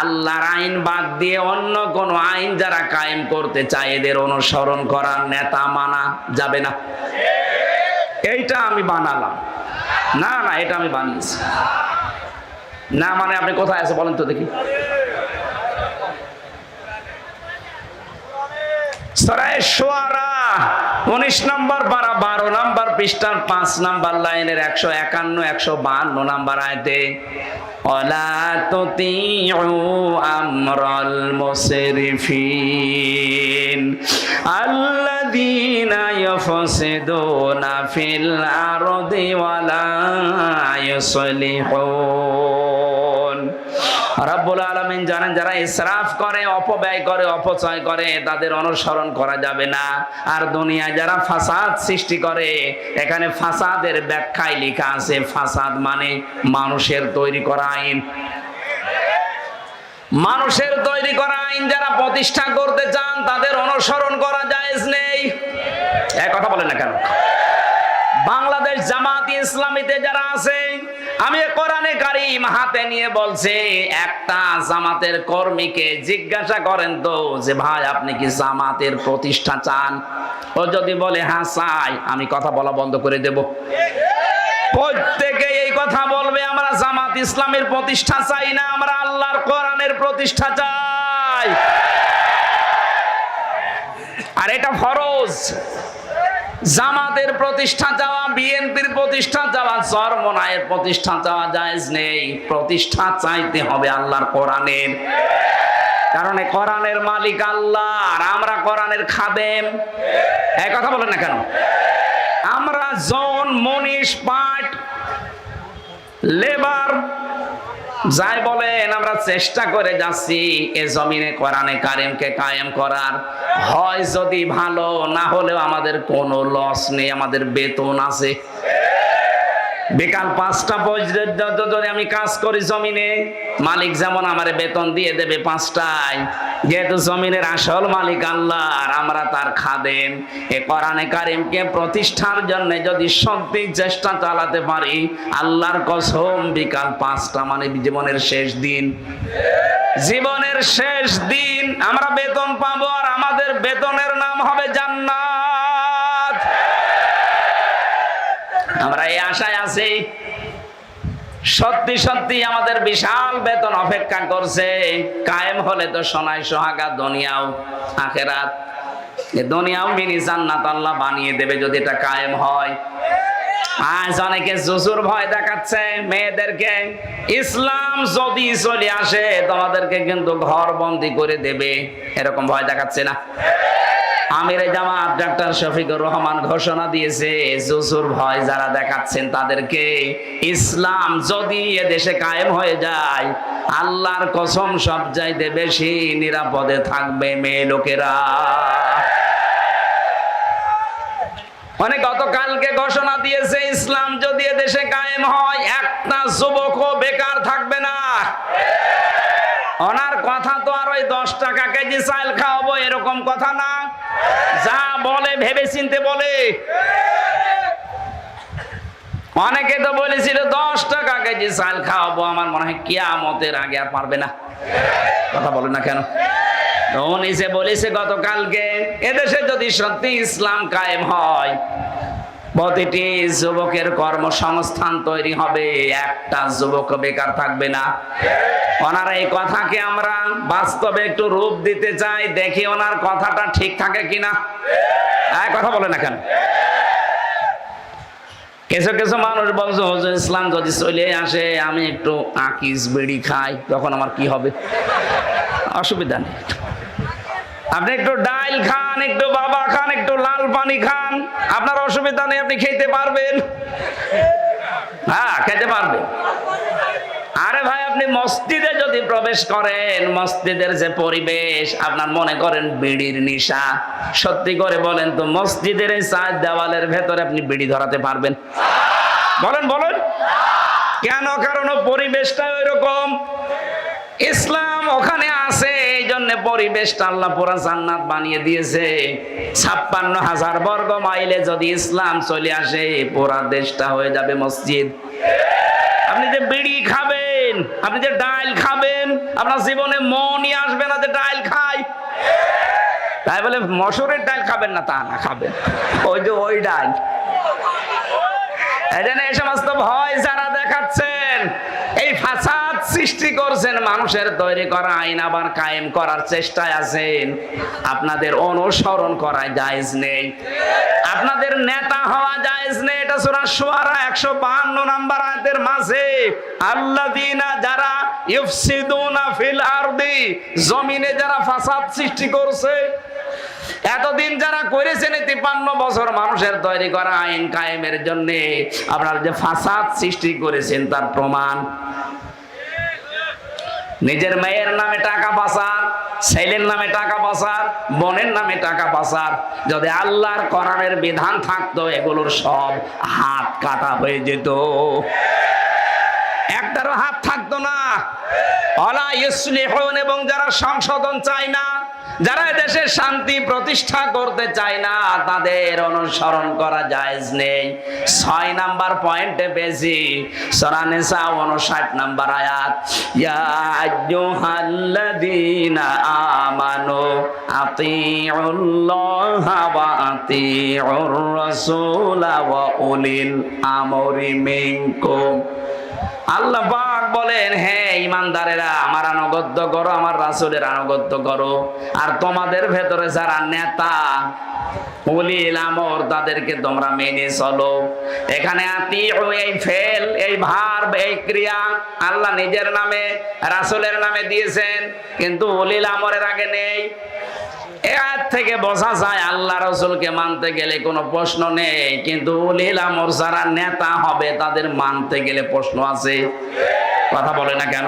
আল্লাহর আইন বাদ দিয়ে অন্য কোন আইন যারা কায়েম করতে চায়, এদের অনুসরণ করা, নেতা মানা যাবে না। এইটা আমি বানালাম না, না, এটা আমি বানিয়েছি না। মানে আপনি কোথায় আছে বলেন তো দেখি। সূরা শুআরা 19 নম্বর পারা 12 নম্বর পৃষ্ঠার 5 নম্বর লাইনের 151 152 নম্বর আয়াতে, ওয়ালা তুতিউ আমরাল মুসরিফিন আল্লাযীনা ইউফসিদুনা ফিল আরদি ওয়ালা ইউসলিহুন। রব্বুল আলামিন জানেন, যারা ইসরাফ করে, অপব্যয় করে, অপচয় করে, তাদের অনুসরণ করা যাবে না। আর দুনিয়ায় যারা ফাসাদ সৃষ্টি করে, এখানে ফাসাদের ব্যাখ্যায় লেখা আছে, ফাসাদ মানে মানুষের তৈরি করা আইন। মানুষের তৈরি করা আইন যারা প্রতিষ্ঠা করতে চান, তাদের অনুসরণ করা জায়েজ নেই। এক কথা বলেন না কেন? বাংলাদেশ জামাতি ইসলামীতে যারা আছে, আমি কোরআনে কারীম হাতে নিয়ে বলছি, একটা জামাতের কর্মীকে জিজ্ঞাসা করেন তো যে ভাই আপনি কি জামাতের প্রতিষ্ঠা চান? ও যদি বলে হ্যাঁ চাই, আমি কথা বলা বন্ধ করে দেব। প্রত্যেকে এই কথা বলবে, আমরা জামাত ইসলামের প্রতিষ্ঠা চাই না, আমরা আল্লাহর কোরআনের প্রতিষ্ঠা চাই। আর এটা ফরজ। জামাতের প্রতিষ্ঠা চাওয়া, বিএনপির প্রতিষ্ঠা চাওয়া, চরমনায়ের প্রতিষ্ঠা চাওয়া জায়েজ নেই। প্রতিষ্ঠা চাইতে হবে আল্লাহর কোরআনের, কারণ এই কোরআনের মালিক আল্লাহ আর আমরা কোরআনের খাদেম। এই কথা বলেন না কেন? আমরা জন, মনীষ, পাট, লেবার যাই বলেন, আমরা চেষ্টা করে যাচ্ছি এ জমিনে কোরআনে কারিমকে কায়েম করার। হয় যদি ভালো, না হলেও আমাদের কোনো লস নেই, আমাদের বেতন আছে। বিকাল 5টা পর্যন্ত যদি আমি কাজ করি জমিনে, মালিক যেমন আমার বেতন দিয়ে দেবে 5টায়। যেহেতু জমিনের আসল মালিক আল্লাহ আর আমরা তার খাদেম, এ কোরআনে কারিমকে প্রতিষ্ঠার জন্য যদি সত্যি চেষ্টা চালাতে পারি, আল্লাহর কসম বিকাল 5টা মানে জীবনের শেষ দিন, জীবনের শেষ দিন আমরা বেতন পাবো, আর আমাদের বেতনের নাম হবে জান্নাত। আমরা এই আশায় আছি। সত্যি সত্যি আমাদের বিশাল বেতন অপেক্ষা করছে। কায়েম হলে তো সোনায় সোহাগা, দুনিয়াও আখিরাত। এই দুনিয়াও মিনি জান্নাত আল্লাহ বানিয়ে দেবে যদি এটা কায়েম হয়। আজ অনেকে জুজুর ভয় দেখাচ্ছে মেয়েদেরকে, ইসলাম যদি চলে আসে তোমাদেরকে কিন্তু ঘর বন্দি করে দেবে, এরকম ভয় দেখাচ্ছে না? আমিরে জামাত ডাক্তার শফিকুর রহমান ঘোষণা দিয়েছে, জুজুর ভয় যারা দেখাচ্ছেন তাদেরকে ইসলাম যদি এ দেশে কায়েম হয়ে যায়, আল্লাহর কসম সব চাইতে বেশি নিরাপদে থাকবে মেয়ে লোকেরা। মানে গতকালকে ঘোষণা দিয়েছে, ইসলাম যদি এ দেশে কায়েম হয়, একটা যুবকও বেকার থাকবে না। ওনার কথা তো আর ওই 10 টাকা কেজি চাল খাওয়াবো এরকম কথা না, যা বলে ভেবে চিনতে বলে। অনেকে তো বলেছিল 10 টাকা কেজি চাল খাওয়াবো, আমার মনে হয় কিয়ামতের আগে আর পারবে না। কথা বলে না কেন? উনি যে বলেছে গতকালকে, এদেশে যদি সত্যি ইসলাম কায়েম হয়, প্রতিটি যুবকের কর্মসংস্থান তৈরি হবে, একটা যুবক বেকার থাকবে না। ওনার এই কথাকে আমরা বাস্তবে একটু রূপ দিতে চাই, দেখি ওনার কথাটা ঠিক থাকে কিনা। কথা বলে না কেন? কিছু কিছু মানুষ বলছে, হুজুর ইসলাম যদি চলে আসে, আমি একটু আকিস বিড়ি খাই, তখন আমার কি হবে? অসুবিধা নেই, আপনি একটু ডাল খান, একটু বাবা খান, একটু লাল পানি খান, আপনার অসুবিধা নেই, আপনি খেতে পারবেন। হ্যাঁ, খেতে পারবেন। আরে ভাই, আপনি মসজিদে যদি প্রবেশ করেন, মসজিদের যে পরিবেশ, আপনার মনে করেন বিড়ির নেশা, সত্যি করে বলেন তো, মসজিদের এই 4 দেওয়ালের ভেতরে আপনি বিড়ি ধরাতে পারবেন? বলেন বলেন কেন? কারণ পরিবেশটা ওইরকম। ইসলাম ওখানে আছে, এই জন্য পরিবেশটা আল্লাহ পুরা জান্নাত বানিয়ে দিয়েছে। 56,000 বর্গ মাইলে যদি ইসলাম চলে আসে, পুরা দেশটা হয়ে যাবে মসজিদ। আপনি যে বিড়ি খাবেন, আপনি যে ডাল খাবেন, আপনার জীবনে মনই আসবে না যে ডাল খাই। তাই বলে মসুরের ডাল খাবেন না তা না, খাবেন ওই যে ওই ডাল। এই সমস্ত ভয় যারা দেখাচ্ছেন, এই ফাসাদ সৃষ্টি করছেন, মানুষের তৈরি করা আইন আবার কায়েম করার চেষ্টায় আছেন। আপনাদের অনুসরণ করা জায়েজ নেই, আপনাদের নেতা হওয়া জায়েজ নেই। এটা সূরা শুআরা 152 নম্বর আয়াতের মাঝে, আল্লাযীনা যারা ইফসিদুনা ফিল আরদি, জমিনে যারা ফাসাদ সৃষ্টি করছে, এতদিন যারা করেছেন 53 বছর মানুষের তৈরি করা আইন কায়েমের জন্য, আপনারা যে ফাসাদ সৃষ্টি করেছেন তার প্রমাণ। নিজের মেয়ের নামে টাকা পাচার, ছেলের নামে টাকা পাচার, বোনের নামে টাকা পাচার। যদি আল্লাহর কোরআনের বিধান থাকতো, এগুলোর সব হাত কাটা হয়ে যেত, একটারও হাত থাকতো না। ওয়ালা ইসলিহুন, এবং যারা সংশোধন চায় না, যারা দেশের শান্তি প্রতিষ্ঠা করতে চায় না, তাদের অনুসরণ করা জায়েজ নেই। 6 নাম্বার পয়েন্টে পেয়েছি, সূরা নিসা 59 নাম্বার আয়াত, ইয়া আইয়ুহাল্লাযীনা আমানু আতিউল্লাহা ওয়া আতিউর রাসূলা ওয়া উলিল আমরি মিনকুম। আল্লাহ পাক বলেন, হ্যাঁ ইমানদারেরা আমার আনুগত্য করো, আমার রাসূলের আনুগত্য করো, আর তোমাদের ভেতরে যারা নেতা উলিল আমর তাদেরকে তোমরা মেনে চলো। এখানে আতিউ এই ফেল, এই ভার্ব, এই ক্রিয়া আল্লাহ নিজের নামে রাসূলের নামে দিয়েছেন, কিন্তু উলিল আমরের আগে নেই। এর থেকে বোঝা যায় আল্লাহ রাসূলকে মানতে গেলে কোনো প্রশ্ন নেই, কিন্তু উলিল আমর যারা নেতা হবে তাদের মানতে গেলে প্রশ্ন আছে। কথা বলে না কেন?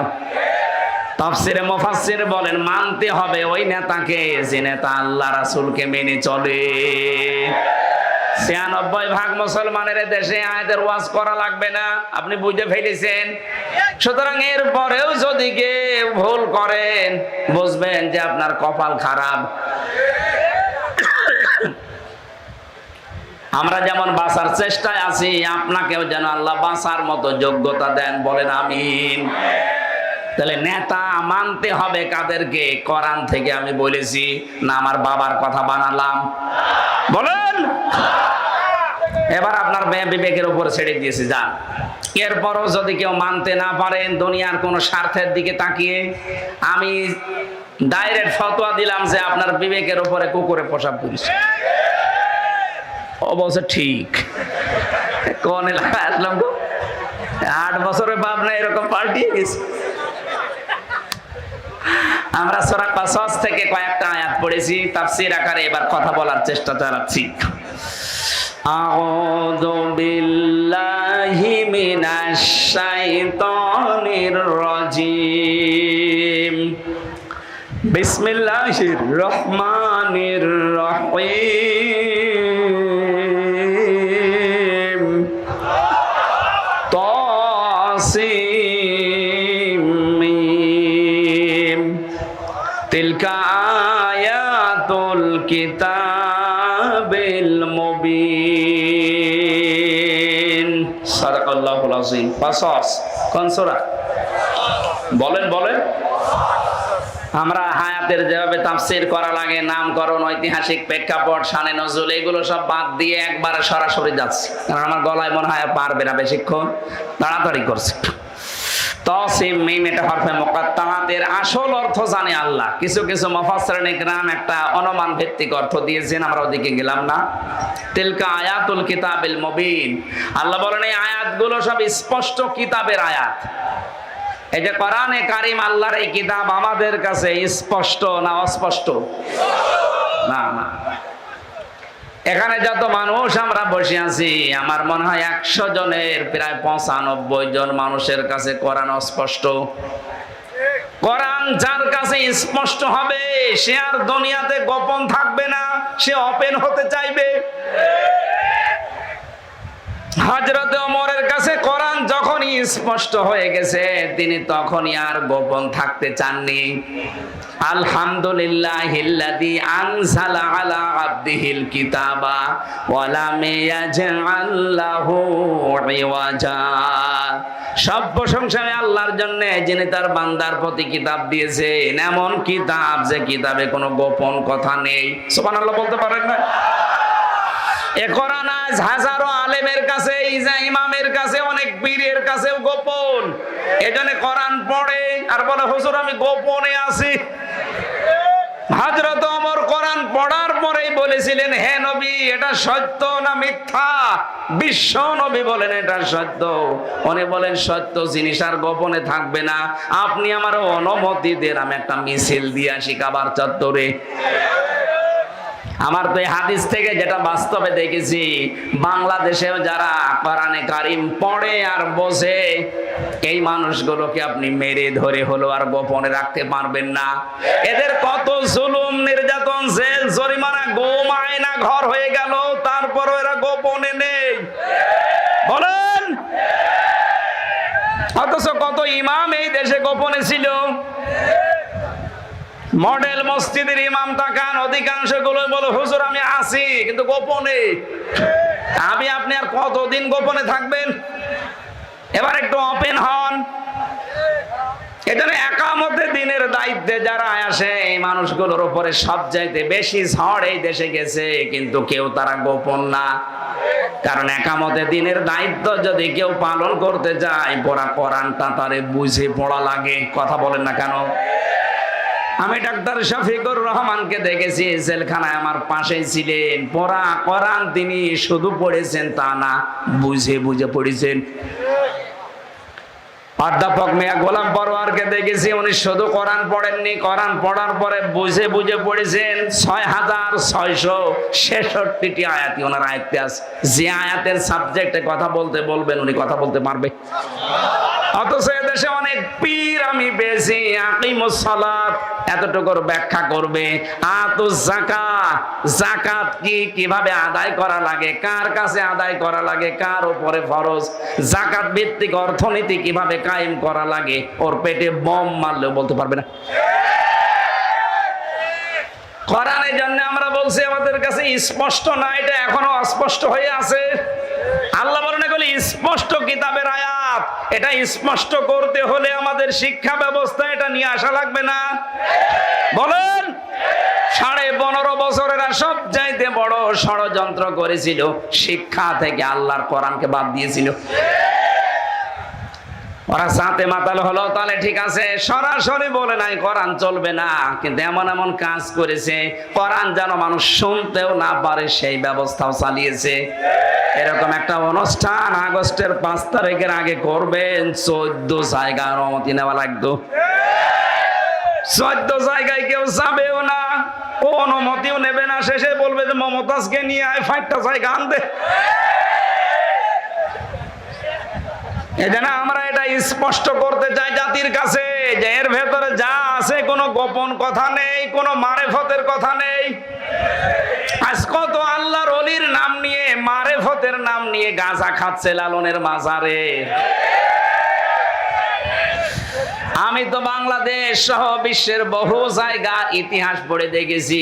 তাফসিরে মুফাসসির বলেন মানতে হবে ওই নেতাকে যে নেতা আল্লাহ রাসূলকে মেনে চলে। ৯৬% মুসলমানের দেশে আয়াতের ওয়াজ করা লাগবে না, আপনি বুঝে ফেলেছেন। সুতরাং এর পরেও যদি কেউ ভুল করেন বুঝবেন যে আপনার কপাল খারাপ। আমরা যেমন বাঁচার চেষ্টায় আছি, আপনাকেও যেন আল্লাহ বাঁচার মতো যোগ্যতা দেন, বলেন আমিন। তাহলে নেতা মানতে হবে কাদেরকে? কোরআন থেকে আমি বলেছি না আমার বাবার কথা বানালাম? বলেন। এবার আপনার বিবেকের উপর ছেড়ে দিয়েছি, যান। এরপরও যদি কেউ মানতে না পারেন দুনিয়ার কোন স্বার্থের দিকে তাকিয়ে, আমি ডাইরেক্ট ফতোয়া দিলাম যে আপনার বিবেকের উপরে কুকুরে পেশাব করেছে। অবশ্য ঠিক কোন এলাকায় আসলাম গো, 8 বছরের বাপ না এরকম পাল্টিয়ে গেছে। আমরা সূরা কাসাস থেকে কয়েকটা আয়াত পড়েছি তাফসীর আকারে, এবার কথা বলার চেষ্টা চালাচ্ছি। আউযু বিল্লাহি মিনাশ শাইতানির রাজীম। বিসমিল্লাহির রহমানির রহিম। তাসিম মিম। তিলকা আয়াতুল কিতাবিল মুবিন। সাদাকাল্লাহুল আযীম। কাসাস কোন সূরা? বলেন বলেন। আমরা হায়াতের যেভাবে তাফসীর করা লাগে, নামকরণ, ঐতিহাসিক প্রেক্ষাপট, শানে নজুল, এগুলো সব বাদ দিয়ে একবারে সরাসরি যাচ্ছি, কারণ আমার গলায় মনে হয় পারবে না বেশিক্ষণ, তাড়াতাড়ি করছি। তাসিম মিম এটা হরফে মুকাত্তাআতের আসল অর্থ জানে আল্লাহ। কিছু কিছু মুফাসসিরিন ইকরাম একটা অনুমান ভিত্তিক অর্থ দিয়েছেন, আমরা ওদিকে গেলাম না। তিলকা আয়াতুল কিতাবিল মুবিন। আল্লাহ বলেন এই আয়াতগুলো সব স্পষ্ট কিতাবের আয়াত। এই যে কোরআনে কারীম, আল্লাহর এই কিতাব আমাদের কাছে স্পষ্ট না অস্পষ্ট? না না। এখানে যত মানুষ আমরা বসে আছি, আমার মনে হয় 100 জনের প্রায় 95 জন মানুষের কাছে কোরআন অস্পষ্ট। কোরআন যার কাছে স্পষ্ট হবে সে আর দুনিয়াতে গোপন থাকবে না, সে ওপেন হতে চাইবে। হযরত ওমরের কাছে কোরআন যখনই স্পষ্ট হয়ে গেছে তিনি তখনই আর গোপন থাকতে চাননি। আলহামদুলিল্লাহিল্লাযী আনজালা আলা আবদিহিল কিতাবা ওয়া লাম ইয়াজআল লাহু ইওয়াজা। সব প্রশংসা আল্লাহর জন্য যিনি তার বান্দার প্রতি কিতাব দিয়েছেন, এমন কিতাব যে কিতাবে কোনো গোপন কথা নেই। সুবহানাল্লাহ বলতে পারেন না? এ কোরআন আজ হাজারো আলেমের কাছে, ইমামের কাছে, অনেক পীরের কাছেও গোপন। এজন্য কোরআন পড়ে আর বলে হুজুর আমি গোপনে আছি। হযরত ওমর কোরআন পড়ার পরেই বলেছিলেন, হে নবী এটা সত্য না মিথ্যা? বিশ্ব নবী বলেন এটা সত্য। উনি বলেন সত্য জিনিস আর গোপনে থাকবে না, আপনি আমার অনুমতি দেন আমি একটা মিছিল দিয়ে আসি কাবার চত্বরে। আমার তো এই হাদিস থেকে যেটা বাস্তবে দেখেছি, বাংলাদেশেও যারা কোরআনে কারীম পড়ে আর বোঝে, এই মানুষগুলোকে আপনি মেরে ধরে হলো আর গোপনে রাখতে পারবেন না। এদের কত জুলুম, নির্যাতন, জেল, জরিমানা, গুম, আয়না ঘর হয়ে গেল, তারপরও এরা গোপনে নেই। বলেন। অথচ কত ইমাম এই দেশে গোপনে ছিল। মডেল মসজিদের ইমাম তাকান, অধিকাংশ গুলো বলে হুজুর আমি আছি কিন্তু গোপনে। আমি আপনি আর কতদিন গোপনে থাকবেন? এবার একটু ওপেন হন। এজন্য একামতে দিনের দায়িত্বে যারা আসে এই মানুষগুলোর উপরে সবচাইতে বেশি ঝড় এই দেশে গেছে, কিন্তু কেউ তারা গোপন না। কারণ একামতে দিনের দায়িত্ব যদি কেউ পালন করতে যায়, পড়া কোরআনটা তারে বুঝে পড়া লাগে। কথা বলেন না কেন? আমি ডাক্তার শফিকুর রহমানকে দেখেছি, জেলখানায় আমার পাশেই ছিলেন। পড়া কোরআন তিনি শুধু পড়েছেন তা না, বুঝে বুঝে পড়েছেন। অধ্যাপক মিয়া গোলাম পরোয়ারকে দেখেছি, উনি শুধু কোরআন পড়েননি, কোরআন পড়ার পরে বুঝে বুঝে পড়েছেন। 6666টি আয়াতই ওনার আয়াতে আছে। যে আয়াতের সাবজেক্টে কথা বলতে বলবেন উনি কথা বলতে পারবে। অথচ এদেশে অনেক পীর আমি পেয়েছি, আকিমুস সালাত এতটুকুর ব্যাখ্যা করবে, আতুজ যাকাত, যাকাত কি, কিভাবে আদায় করা লাগে, কার কাছে আদায় করা লাগে, কার উপরে ফরজ, যাকাত ভিত্তিক অর্থনীতি কিভাবে কায়েম করা লাগে, ওর পেটে বম মারলেও বলতে পারবে না। কোরআনের জন্য আমরা বলছি আমাদের কাছে স্পষ্ট না, এটা এখনো অস্পষ্ট হয়ে আছে। আল্লাহ বলেন এগুলি স্পষ্ট কিতাবের আয়াত, এটা স্পষ্ট করতে হলে আমাদের শিক্ষা ব্যবস্থা এটা নিয়ে আসা লাগবে না? বলেন। 15.5 বছরেরা সব চাইতে বড় ষড়যন্ত্র করেছিল, শিক্ষা থেকে আল্লাহর কোরআনকে বাদ দিয়েছিল। ওরা সাথে মাতাল হলো, তাহলে ঠিক আছে, সরাসরি বলে নাই কোরআন চলবে না, কিন্তু এমন এমন কাজ করেছে কোরআন যেন মানুষ শুনতেও না পারে সেই ব্যবস্থাও চালিয়েছে। এরকম একটা অনুষ্ঠান আগস্টের 5 তারিখের আগে করবেন, 14 জায়গায় অনুমতি নেওয়া লাগতো। 14 জায়গায় কেউ যাবেও না, ও অনুমতিও নেবে না, শেষে বলবে যে মমতাজকে নিয়ে আয় 5টা জায়গা আনতে। এজন্য আমরা এটা স্পষ্ট করতে চাই জাতির কাছে যে এর ভেতরে যা আছে কোনো গোপন কথা নেই, কোনো মারেফতের কথা নেই। আজ কত আল্লাহর ওলির নাম নিয়ে, মারেফতের নাম নিয়ে গাঁজা খাচ্ছে লালনের মাজারে। আমি তো বাংলাদেশ সহ বিশ্বের বহু জায়গা ইতিহাস পড়ে দেখেছি,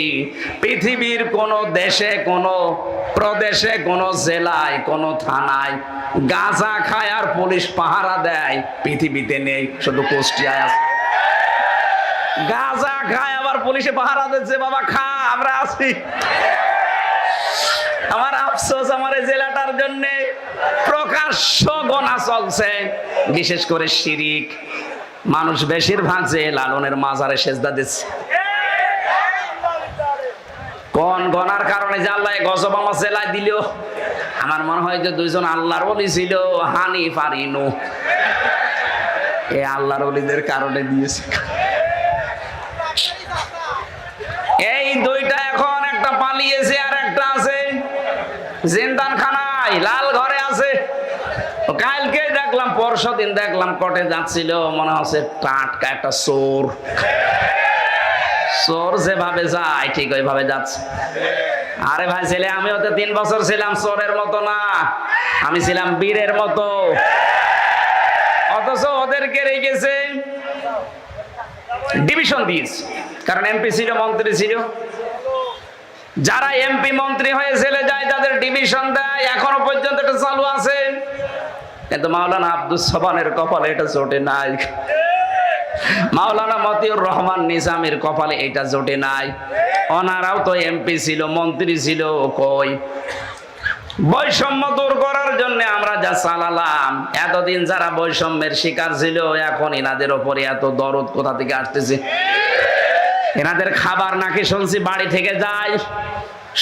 পৃথিবীর কোন দেশে, কোন প্রদেশে, কোন জেলায়, কোন থানায় গাঁজা খায় আর পুলিশ পাহারা দেয় পৃথিবীতে নেই, শুধু কুষ্টিয়ায় আছে। গাঁজা খায় আবার পুলিশে পাহারা দিচ্ছে, বাবা খা, আমরা আছি। আমার আফসোস আমার এই জেলাটার জন্য, প্রকাশ্য গোনা চলছে, বিশেষ করে শিরিক। মানুষ বেশিরভাগ যে লালনের মাজারে সেজদা দিচ্ছে, কোন গনার কারণে যে আল্লাহ গজব আমার জেলায় দিল? আমার মনে হয় যে 2জন আল্লাহর ওলি ছিল, হানিফ আর ইনু, এই আল্লাহর ওলিদের কারণে দিয়েছে। এই 2টা এখন, একটা পালিয়েছে আর একটা আছে জিন্দানখানায়, লাল ঘরে আছে। কালকে দেখলাম, পরশুদিন দেখলাম, কোর্টে যাচ্ছিল, মনে হচ্ছে টাটকা একটা চোর। চোর যেভাবে যায় ঠিক ওইভাবে যাচ্ছে। আরে ভাই ছেলে, আমিও তো 3 বছর ছিলাম চোরের মতো না, আমি ছিলাম বীরের মতো। অথচ ওদেরকে রেখেছে, ডিভিশন দিয়েছে, কারণ এমপি ছিল, মন্ত্রী ছিল। যারা এমপি মন্ত্রী হয়ে জেলে যায় তাদের ডিভিশন দেয়, এখনো পর্যন্ত এটা চালু আছে। কিন্তু মাওলানা আব্দুস সোবহানের কপালে এটা জোটে নাই, মাওলানা মতিউর রহমান নিজামীর কপালে এটা জোটে নাই। ওনারাও তো এমপি ছিল, মন্ত্রী ছিল, কই? বৈষম্য দূর করার জন্য আমরা যা চালালাম, এতদিন যারা বৈষম্যের শিকার ছিল, এখন এনাদের ওপরে এত দরদ কোথা থেকে আসতেছে? এনাদের খাবার নাকি শুনছি বাড়ি থেকে যায়,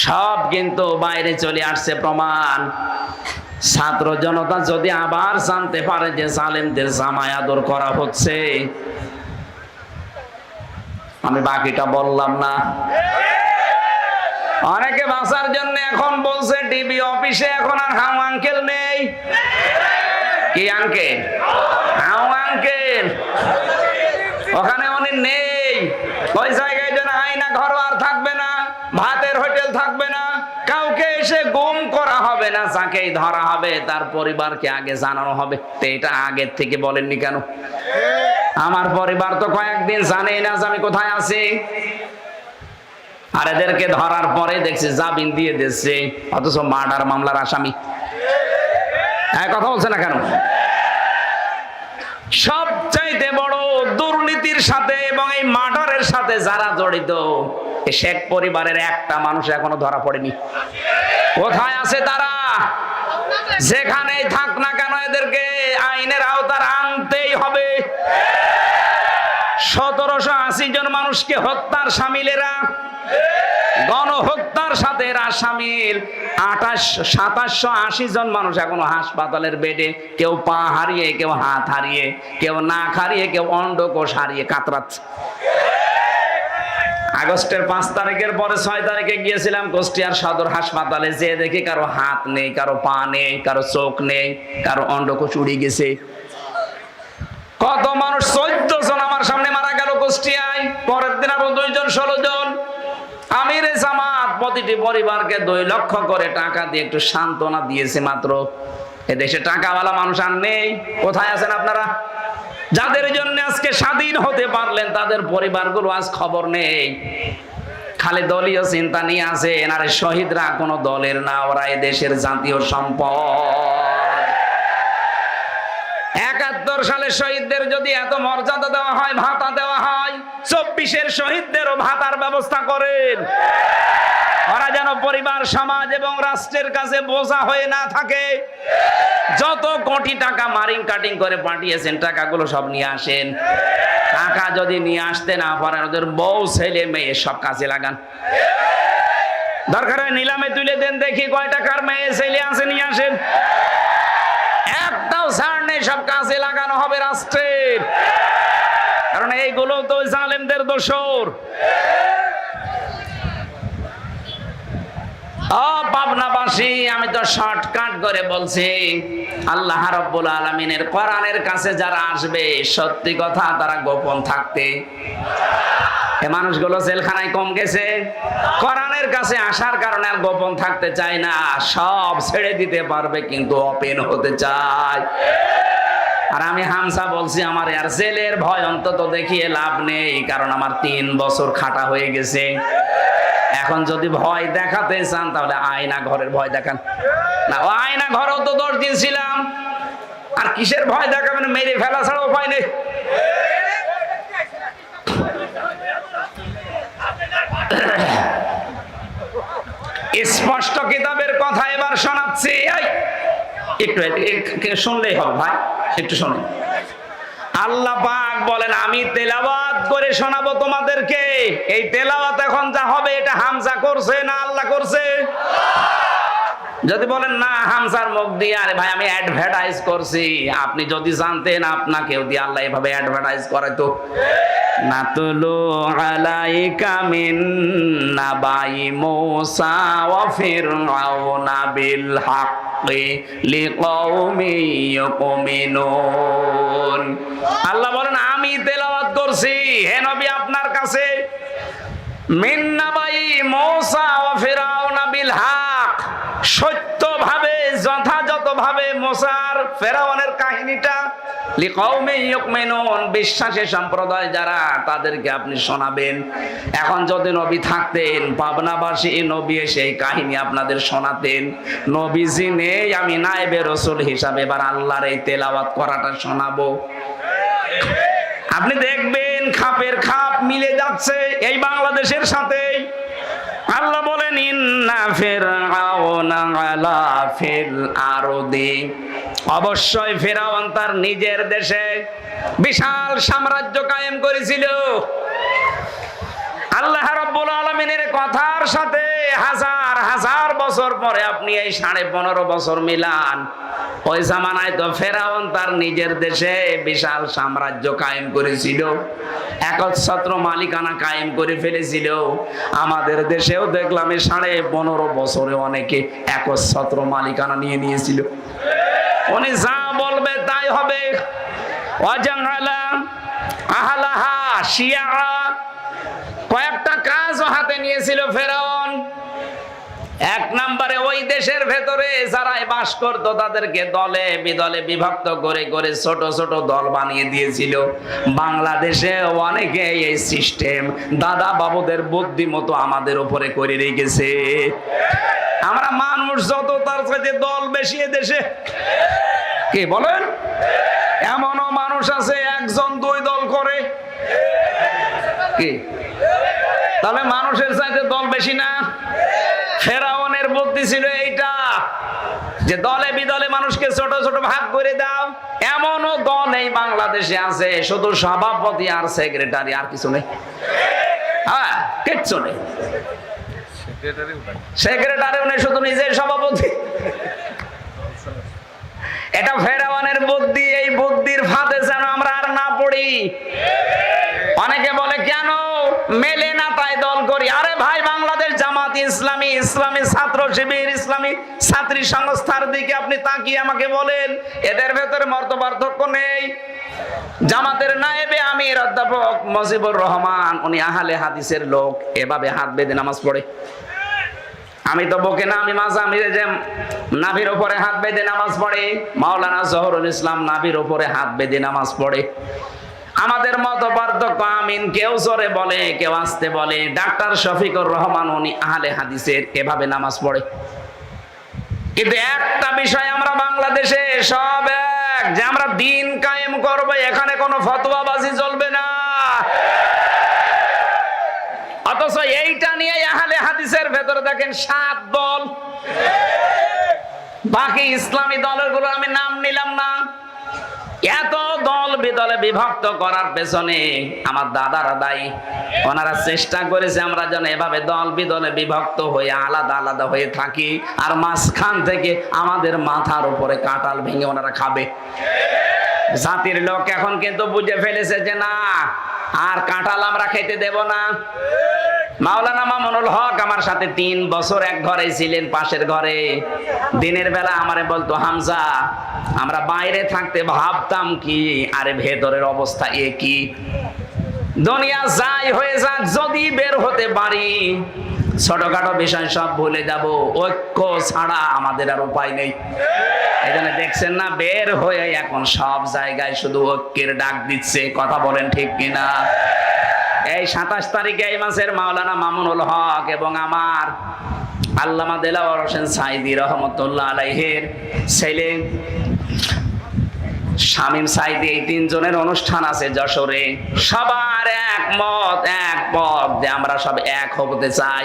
সব কিন্তু বাইরে চলে আসছে প্রমাণ। ছাত্র জনতা যদি আবার জানতে পারে যে জালেমদের জামায় আদর করা হচ্ছে, আমি বাকিটা বললাম না। অনেকে বাঁচার জন্য এখন বলছে টিভি অফিসে এখন আর হাউ আঙ্কেল নেই। কি আঙ্কেল? হাউ আঙ্কেল ওখানে উনি নেই। ওই জায়গায় যেন আয়না ঘর আর থাকবে না, ভাতের হোটেল থাকবে না, কাউকে এসে গুম করা হবে না, যাকেই ধরা হবে তার পরিবারকে আগে জানানো হবে। তো এটা আগের থেকে বলেননি কেন? আমার পরিবার তো কয়েকদিন জানেই না যে আমি কোথায় আছি। আর এদেরকে ধরার পরে দেখছি জামিন দিয়ে দিচ্ছে, অথচ মার্ডার মামলার আসামি। কথা বলছে না কেন? সবচাইতে বড় দুর্নীতির সাথে এবং এই মার্ডারের সাথে যারা জড়িত, শেখ পরিবারের একটা মানুষ এখনো ধরা পড়েনি। কোথায় আছে তারা? যেখানেই থাক না কেন এদেরকে আইনের আওতার আনতেই হবে। 1780 জন মানুষকে হত্যার শামিলেরা, গণহত্যার সাথে এরা শামিল। 2780 জন মানুষ এখনো হাসপাতালের বেডে, কেউ পা হারিয়ে, কেউ হাত হারিয়ে, কেউ নাক হারিয়ে, কেউ অন্ডকোষ হারিয়ে কাতরাচ্ছে। আগস্টের 5 তারিখের পরে 6 তারিখে গিয়েছিলাম কুষ্টিয়ার সদর হাসপাতালে, যে দেখি কারো হাত নেই, কারো পা নেই, কারো চোখ নেই, কারো অন্ডকোষ উড়ে গেছে। কত মানুষ, 14 জন আমার সামনে মারা গেল কুষ্টিয়ায়। পরের দিন আরো 2 জন, 16 জন। আমিরে জামাত প্রতিটি পরিবারকে 2 লক্ষ করে টাকা দিয়ে একটু সান্ত্বনা দিয়েছে মাত্র। এদেশে টাকাওয়ালা মানুষ আর নেই। কোথায় আছেন আপনারা? যাদের জন্য আজকে স্বাধীন হতে পারলেন তাদের পরিবারগুলো আজ খবর নেই। খালি দলীয় চিন্তা নিয়ে আছেন। আর শহীদরা কোনো দলের না, ওরা এদেশের জাতীয় সম্পদ। 71 সালে শহীদদের যদি এত মর্যাদা দেওয়া হয়, ভাতা দেওয়া হয়, 24-এর শহীদদেরও ভাতার ব্যবস্থা করেন। ওরা যেন পরিবার, সমাজ এবং রাষ্ট্রের কাছে বোঝা হয়ে না থাকে। যত কোটি টাকা মারিং কাটিং করে পাঠিয়েছেন, টাকাগুলো সব নিয়ে আসেন। টাকা যদি নিয়ে আসতে না পারেন, ওদের বউ ছেলে মেয়ে সব কাজে লাগান। দরকার হয় নিলামে তুলে দেন, দেখি কয় টাকার মেয়ে ছেলে আছে, নিয়ে আসেন। একটাও ছাড় নেই, সব কাজে লাগানো হবে রাষ্ট্রের। কারণ এইগুলো তো জালেমদের দোসর। পাবনাবাসী, আমি তো শর্টকাট করে বলছি, আল্লাহ রাব্বুল আলামিনের কোরআনের কাছে যারা আসবে, সত্যি কথা তারা গোপন থাকতে, এই মানুষগুলো জেলখানায় কম গেছে, কোরআনের কাছে আসার কারণে আর গোপন থাকতে চায় না। সব ছেড়ে দিতে পারবে, কিন্তু ওপেন হতে চায়। আর আমি হামসা বলছি, আমার আর জেলের ভয় অন্তত দেখিয়ে লাভ নেই, কারণ আমার 3 বছর খাটা হয়ে গেছে। এখন যদি ভয় দেখাতে চান তাহলে আয়না ঘরের ভয় দেখান না। ও আয়না ঘরেও তো 10 দিন ছিলাম, আর কিসের ভয় দেখাবেন? মেরে ফেলা ছাড়া উপায় নেই। স্পষ্ট কিতাবের কথা এবার শোনাচ্ছি। একটু শুনলেই হবে ভাই, একটু শুনুন। আল্লাহ পাক বলেন, আমি তেলাওয়াত করে শোনাবো তোমাদেরকে। এই তেলাওয়াত এখন যা হবে, এটা হামজা করছে না আল্লাহ করছে? যদি বলেন না হামজার মুখ দিয়ে, আরে ভাই আমি অ্যাডভার্টাইজ করছি, আপনি যদি জানতেন আপনাকেও দিয়ে আল্লাহ এভাবে অ্যাডভার্টাইজ করে তো। নাতুলু আলাইকা মিন নাবাই মূসা ওয়া ফিরআউনা বিল হাক্কি লিকাওমি ইউমিনুন। আল্লাহ বলেন, আমি তেলাওয়াত করছি হে নবী আপনার কাছে, মিন নাবাই মূসা ওয়া ফিরআউনা বিল হক, সত্যভাবে, যথাযথভাবে মুসার ফেরাউনের কাহিনীটা, লিকাওমি ইউমিনুন, বিশ্বাসী সম্প্রদায় যারা, তাদেরকে আপনি শোনাবেন। এখন যদি নবী থাকতেন, পাবনাবাসী নবী সেই কাহিনী আপনাদের শোনাতেন। নবীজি নেই, আমি নায়েবে রাসূল হিসাবে এবার আল্লাহর এই তেলাওয়াত করাটা শোনাবো। আপনি দেখবেন খাপের খাপ মিলে যাচ্ছে এই বাংলাদেশের সাথে। আল্লাহ বলেন, ইন্না ফিরআউনা আলা ফিল আরদি, অবশ্যই ফিরআউন তার নিজের দেশে বিশাল সাম্রাজ্য কায়েম করেছিল। আল্লাহ রাব্বুল আলামিনের কথার সাথে হাজার হাজার বছর পরে আপনি এই 15.5 বছর মিলান। ওই জামানায় তো ফেরাউন তার নিজের দেশে বিশাল সাম্রাজ্য কায়েম করেছিল, একচ্ছত্র মালিকানা কায়েম করে ফেলেছিল। আমাদের দেশেও দেখলাম এই 15.5 বছরে অনেকে একচ্ছত্র মালিকানা নিয়ে নিয়েছিল। উনি যা বলবে তাই হবে। ওয়াজাআলা আহলাহা শিয়া, কয়েকটা কাজও হাতে নিয়েছিল ফেরাউন। 1 নম্বরে, ওই দেশের ভেতরে যারা বাস করতো তাদেরকে দলে বিদলে বিভক্ত করে করে ছোট ছোট দল বানিয়ে দিয়েছিল। বাংলাদেশে অনেকে এই সিস্টেম দাদা বাবুদের বুদ্ধি মতো আমাদের উপরে করে রেখেছে। আমরা মানুষ যত, তার সাথে দল বেশি দেশে। কি বলেন? এমনও মানুষ আছে 1 জন 2 দল করে। কি তাহলে মানুষের চাইতে দল বেশি না? ফেরাউনের বুদ্ধি ছিল এইটা। যে দলে বিদলে মানুষকে ছোট ছোট ভাগ করে দাও। এমনও দল এই বাংলাদেশে আছে, শুধু সভাপতি আর সেক্রেটারি, আর কিছু নেই। হ্যাঁ, কিচ্ছু নেই। সেক্রেটারিও নেই, শুধু নিজের সভাপতি। এটা ফেরাউনের বুদ্ধি। এই বুদ্ধির ফাঁদে যেন আমরা আর না পড়ি। অনেকে বলে কেন মেলে না তাই দল করি। আরে ভাই, বাংলাদেশ জামাত ইসলামী, ইসলামী ছাত্র শিবির, ইসলামী ছাত্রী সংস্থার দিকে আপনি তাকিয়ে আমাকে বলেন, এদের ভেতরে মত পার্থক্য নেই। জামাতের নায়েবে আমির অধ্যাপক মুজিবুর রহমান, উনি আহলে হাদিসের লোক, এভাবে হাত বেঁধে নামাজ পড়ে। আমি তো বকে না, আমি মাঝে যে নাভির উপরে হাত বেঁধে নামাজ পড়ে। মাওলানা জহুরুল ইসলাম নাভির উপরে হাত বেঁধে নামাজ পড়ে। আমাদের মত পার্থক্য আমিন, কেউ জোরে বলে, কেউ আস্তে বলে। ডাক্তার শফিকুর রহমান, উনি আহলে হাদিসের, এভাবে নামাজ পড়ে। কিন্তু একটা বিষয় আমরা বাংলাদেশে সব এক, যে আমরা দিন কায়েম করব, এখানে কোনো ফতোয়াবাজি চলবে না। অথচ এইটা নিয়ে আহলে হাদিসের ভেতরে দেখেন 7 দল। বাকি ইসলামী দলের গুলো আমি নাম নিলাম না। এত দল বিদলে বিভক্ত করার পেছনে আমার দাদারা দায়ী। ওনারা চেষ্টা করেছে আমরা যেন এভাবে দল বিদলে বিভক্ত হয়ে আলাদা আলাদা হয়ে থাকি, আর মাঝখান থেকে আমাদের মাথার উপরে কাঁঠাল ভেঙে ওনারা খাবে। জাতির লোক এখন কিন্তু বুঝে ফেলেছে যে না, আর কাঁঠাল আমরা খেতে দেব না। মাওলানা মামুনুল হক আমার সাথে 3 বছর এক ঘরে ছিলেন, পাশের ঘরে। দিনের বেলা আমারে বলতো, হামজা, আমরা বাইরে থাকতে ভাবতাম কি, আরে ভেতরের অবস্থা একই। দুনিয়া যাই হয়ে যাক, যদি বের হতে পারি, ছোটখাটো বিষয় সব ভুলে যাব। ঐক্য ছাড়া আমাদের আর উপায় নেই। এই জন্য দেখছেন না, বের হয়ে এখন সব জায়গায় শুধু ঐক্যের ডাক দিচ্ছে। কথা বলেন ঠিক কিনা? এই 27 তারিখে এই মাসের মাওলানা মামুনুল হক এবং আমার আল্লামা দেলাওয়ার হোসেন সাইদি রহমতুল্লাহ আলাইহির ছেলে শামীম সাইদি, এই 3 জনের অনুষ্ঠান আছে যশোরে। সবার একমত যে আমরা সব এক হতে চাই।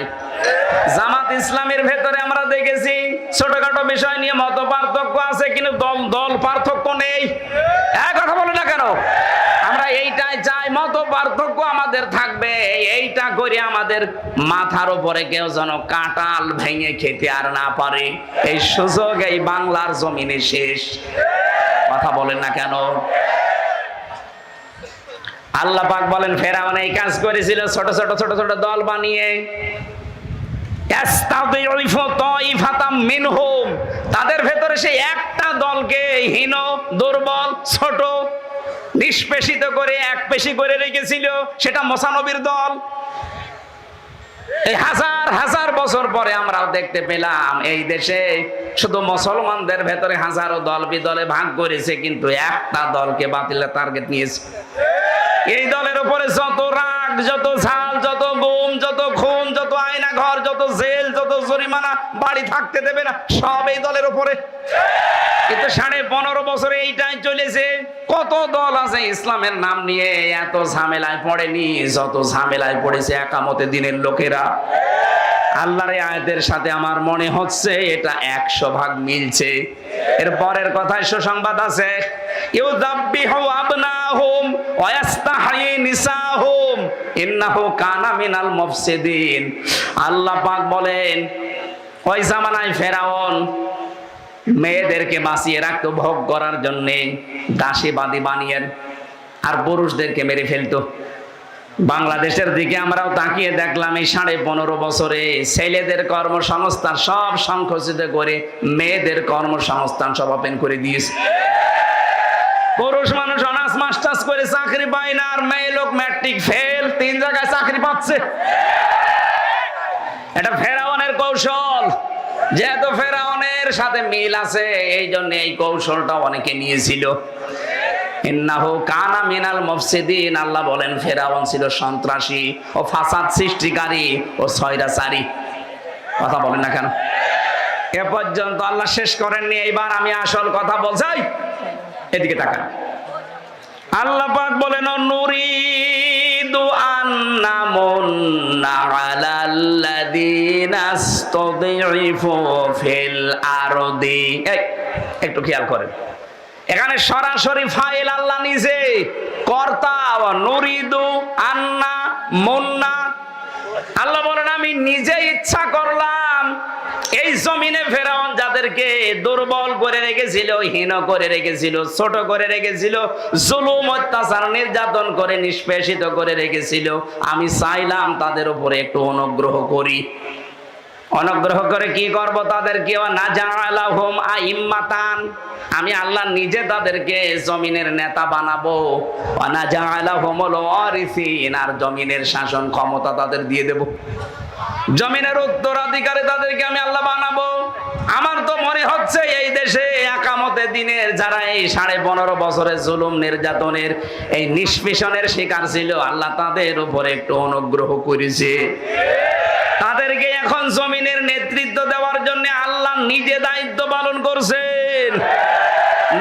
জামাত ইসলামের ভেতরে আমরা দেখেছি ছোটখাটো বিষয় নিয়ে মত পার্থক্য আছে, কিন্তু দল পার্থক্য নেই। এক কথা বলে না কেন? আমরা এইটাই চাই, মত পার্থক্য আমাদের থাকবে, এইটা করে আমাদের মাথার উপরে কেউ যেন কাঁঠাল ভেঙে খেতে আর না পারে। এই সুযোগ এই বাংলার জমিনে শেষ। কথা বলেন না কেন? আল্লাহ পাক বলেন, ফেরাউন এই কাজ করেছিল ছোট ছোট দল বানিয়ে। তাদের ভেতরে সেই একটা দলকে হীন, দুর্বল, ছোট, নিষ্পেষিত করে এক পেশি করে রেখেছিল, সেটা মুসা নবীর দল। এই হাজার বছর পরে আমরাও দেখতে পেলাম এই দেশে শুধু মুসলমানদের ভেতরে হাজারো দল বিদলে ভাগ করেছে, কিন্তু একটা দলকে বাতিলের টার্গেট নিয়েছে। এই দলের উপরে যত রাগ, যত ঝাল, যত গুম, যত খুন, যত আয়না ঘর, যত জেল, যত জরিমানা, বাড়ি থাকতে দেবে না, সব এই দলের উপরে। কিন্তু 15.5 বছরে এইটাই চলেছে। কত দল আছে ইসলামের নাম নিয়ে এত ঝামেলায় পড়েনি যত ঝামেলায় পড়েছে একামতে দিনের লোকেরা। আল্লাহর আয়াতের সাথে আমার মনে হচ্ছে এটা 100 ভাগ মিলছে। এর পরের কথায় সুসংবাদ আছে, ইউযাব্বিহু আবনাহুম ওয়া ইস্তাহয়ি নিসাহুম ইন্নাহু কানা মিনাল মুফসিদিন। আল্লাহ পাক বলেন, ওই জামানায় ফেরাউন মেয়েদেরকে বাঁচিয়ে রাখতো ভোগ করার জন্য, দাসী বাদী বানিয়ে, আর পুরুষদেরকে মেরে ফেলতো। বাংলাদেশের দিকে আমরাও তাকিয়ে দেখলাম এই 15.5 বছরে ছেলেদের কর্মসংস্থান সব সংকুচিত করে মেয়েদের কর্মসংস্থান সব ওপেন করে দিয়েছে। পুরুষ মানুষ অনার্স মাস্টার্স করে চাকরি পায় না, আর মেয়ে লোক ম্যাট্রিক ফেল 3 জায়গায় চাকরি পাচ্ছে। এটা ফেরাউনের কৌশল। যেহেতু ফেরাউনের সাথে মিল আছে, এই জন্য এই কৌশলটা অনেকে নিয়েছিল। ইন্নাহু কানা মিনাল মুফসিদিন। আল্লাহ বলেন ফেরাউন ছিল সন্ত্রাসী ও ফাসাদ সৃষ্টিকারী ও স্বৈরাচারী। কথা বলেন না কেন? এ পর্যন্ত আল্লাহ শেষ করেননি। এইবার আমি আসল কথা বলছি, এদিকে তাকান। আল্লাহ পাক বলেন, নুরিদু আন্নামুন্না আলাল্লাযীনা ইস্তাযইফু ফিল আরদি। একটু খেয়াল করেন, এখানে সরাসরি ফাইল আল্লাহ নিজে, কর্তা নুরিদু আন্না মুন্না। আল্লাহ বলেন আমি নিজে ইচ্ছা করলাম এই জমিনে ফেরাউন যাদেরকে দুর্বল করে রেখেছিল, হীন করে রেখেছিল, ছোট করে রেখেছিল, জুলুম অত্যাচার নির্যাতন করে নিষ্পেষিত করে রেখেছিল, আমি চাইলাম তাদের উপরে একটু অনুগ্রহ করি। অনুগ্রহ করে কি করব তাদেরকে? নাজালাহুম আইম্মাতান, আমি আল্লাহ নিজে তাদেরকে জমিনের নেতা বানাবো। নাজালাহুমুল ওয়ারিসিন, আর জমিনের শাসন ক্ষমতা তাদের দিয়ে দেব, জমিনের উত্তরাধিকারী তাদেরকে আমি আল্লাহ বানাবো। আমার তো মনে হচ্ছে এই দেশে একামতে দিনের যারা এই 15.5 বছরের জুলুম নির্যাতনের এই নিষ্পেষণের শিকার ছিল, আল্লাহ তাদের উপরে একটু অনুগ্রহ করেছে। তাদেরকে এখন জমিনের নেতৃত্ব দেওয়ার জন্য আল্লাহ নিজে দায়িত্ব পালন করছেন।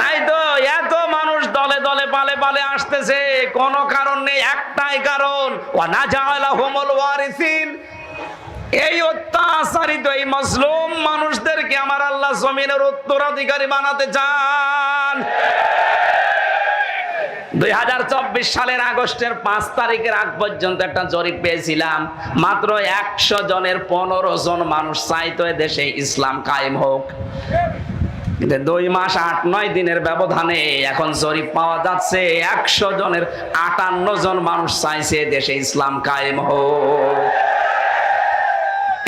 নাই তো এত মানুষ দলে দলে পালে পালে আসতেছে, কোনো কারণ নেই, একটাই কারণ, ওয়ানাজালাহুমুল ওয়ারিসিন। এই অত্যাচারিত এই মজলুম মানুষদেরকে আমার আল্লাহ জমিনের উত্তরাধিকারী বানাতে চান। 2024 সালের আগস্টের 5 তারিখের আগ পর্যন্ত একটা জরিপ পেয়েছিলাম, মাত্র 100 জনের 15 জন মানুষ চাইতো দেশে ইসলাম কায়েম হোক। কিন্তু 2 মাস 8-9 দিনের ব্যবধানে এখন জরিপ পাওয়া যাচ্ছে 100 জনের 58 জন মানুষ চাইছে দেশে ইসলাম কায়েম হোক।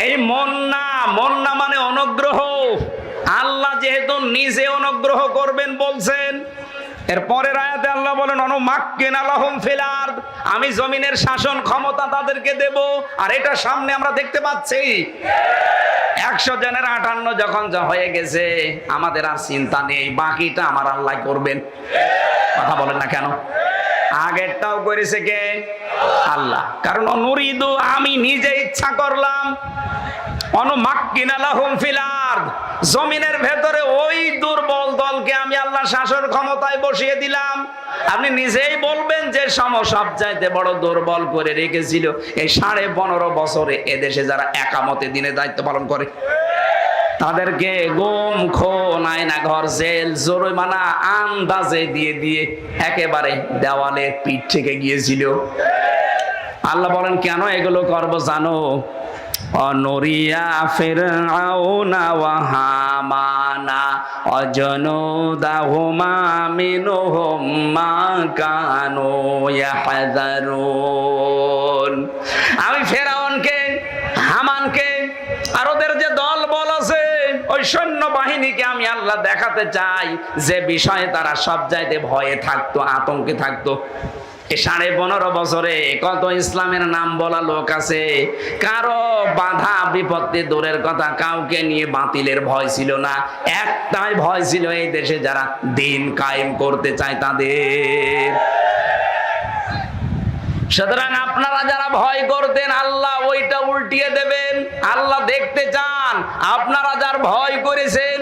এই মন্না, মন্না মানে অনুগ্রহ। আল্লাহ যেহেতু নিজে অনুগ্রহ করবেন বলছেন, এর পরের আয়াতে আল্লাহ বলেন অনুমাক্কিনা লাহুম ফিল আরদ, আমি জমিনের শাসন ক্ষমতা তাদেরকে দেব। আর এটা সামনে আমরা দেখতে পাচ্ছি, 100 জনের 58 যখন হয়ে গেছে, আমাদের আর চিন্তা নেই, বাকিটা আমার আল্লাহ করবেন। কথা বলেন না কেন? আগেরটাও করেছে কে? আল্লাহ। কারণ নুরিদু, আমি নিজে ইচ্ছা করলাম, অনুমাক্কিনা লাহুম ফিল আরদ, জমিনের ভেতরে ওই দুর্বল দলকে আমি আল্লাহ শাসন ক্ষমতায় বসিয়ে দিলাম। আপনি নিজেই বলবেন যে সবচাইতে বড় দুর্বল করে রেখেছিল এই 15.5 বছরে এদেশে যারা একামতে দিনে দায়িত্ব পালন করে, তাদেরকে গুম, খুন, আয়না ঘর, জেল, জরিমানা আন্দাজে দিয়ে দিয়ে একেবারে দেওয়ালে পিঠ থেকে গিয়েছিল। আল্লাহ বলেন কেন এগুলো করব জানো? অনুরিয়া ফিরআউনা ওয়া হামানা ওয়াজনুদাহুমা মিনহুম মা কানু ইয়াহযারুন। আমি ফেরাউনকে, হামানকে আর ওদের যে দল বল আছে, ওই সৈন্য বাহিনীকে আমি আল্লাহ দেখাতে চাই যে বিষয়ে তারা সবচাইতে ভয়ে থাকতো, আতঙ্কে থাকতো। 15.5 বছরে কত ইসলামের নাম বলা লোক আছে, কারো বাধা বিপত্তি দূরের কথা, কাউকে নিয়ে বাতিলের ভয় ছিল না, একটাই ভয় ছিল এই দেশে যারা দিন কায়েম করতে চায় তাদের। সুতরাং আপনারা যারা ভয় করতেন, আল্লাহ ওইটা উল্টিয়ে দেবেন। আল্লাহ দেখতে চান আপনারা যার ভয় করেছেন,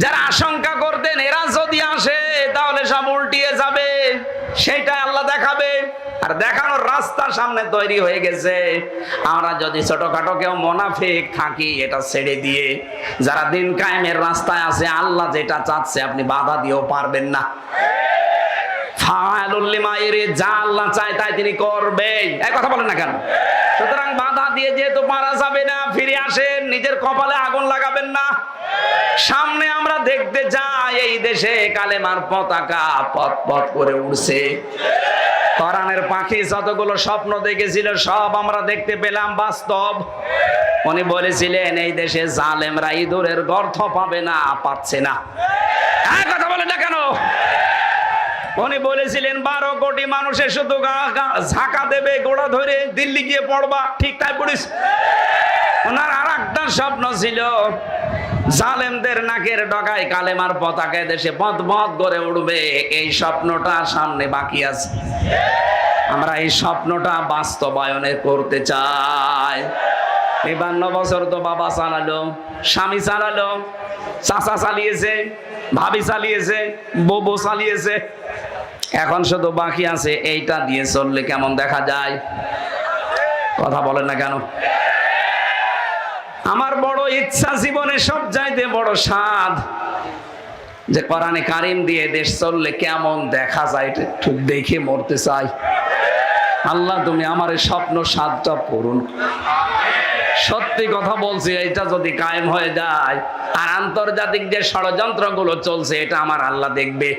যারা আশঙ্কা করতেন এরা যদি আসে তাহলে সব উল্টিয়ে যাবে, সেটাই আল্লাহ দেখাবে। আর দেখানোর রাস্তা সামনে তৈরি হয়ে গেছে। আমরা যদি ছোটখাটো কেউ মুনাফিক থাকি, এটা ছেড়ে দিয়ে যারা দিন কায়েমের রাস্তায় আছে, আল্লাহ যেটা চাচ্ছে আপনি বাধা দিয়েও পারবেন না। ফাআলুল লিমা ইউরিদ, যা আল্লাহ চায় তাই তিনি করবেন। এই কথা বলেন না কেন? সুতরাং বাধা দিয়ে যেহেতু পারা যাবে না, ফিরে আসেন, নিজের কপালে আগুন লাগাবেন না। সামনে আমরা দেখতে যাই এই দেশে কালেমার পতাকা পথ পথ করে উড়ছে। কোরআনের পাখি যতগুলো স্বপ্ন দেখেছিল সব আমরা দেখতে পেলাম বাস্তব। উনি বলেছিলেন এই দেশে জালেমরা ইঁদুরের গর্ত পাবে না, পাচ্ছে না। এই কথা বলেন না কেন? উনি বলেছিলেন 12 কোটি মানুষের শুধু ঝাঁকা দেবে গোড়া ধরে, দিল্লি গিয়ে পড়বা, ঠিক তাই পড়িস। ওনার আর একটা স্বপ্ন ছিল জালেমদের নাকের ডগায় কালেমার পতাকা দেশে পথ পথ করে উঠবে। এই স্বপ্নটা সামনে বাকি আছে, আমরা এই স্বপ্নটা বাস্তবায়নে করতে চাই। 52 বছর তো বাবা চালালো, স্বামী চালালো, চাচা চালিয়েছে, ভাবি চালিয়েছে, বউ চালিয়েছে, এখন শুধু বাকি আছে এইটা দিয়ে চললে কেমন দেখা যায়? কথা বলেন না কেন? আমার বড় ইচ্ছা, জীবনে সব চাইতে বড় স্বাদ, যে কোরআনে কারিম দিয়ে দেশ চললে কেমন দেখা যায় এটা একটু দেখে মরতে চাই। আল্লাহ তুমি আমার এই স্বপ্ন স্বাদটা পূরণ। সত্যি কথা বলছি, এটা যদি কায়েম হয়ে যায় আর আন্তর্জাতিক যে ষড়যন্ত্রগুলো চলছে এটা আমার আল্লাহ দেখবে।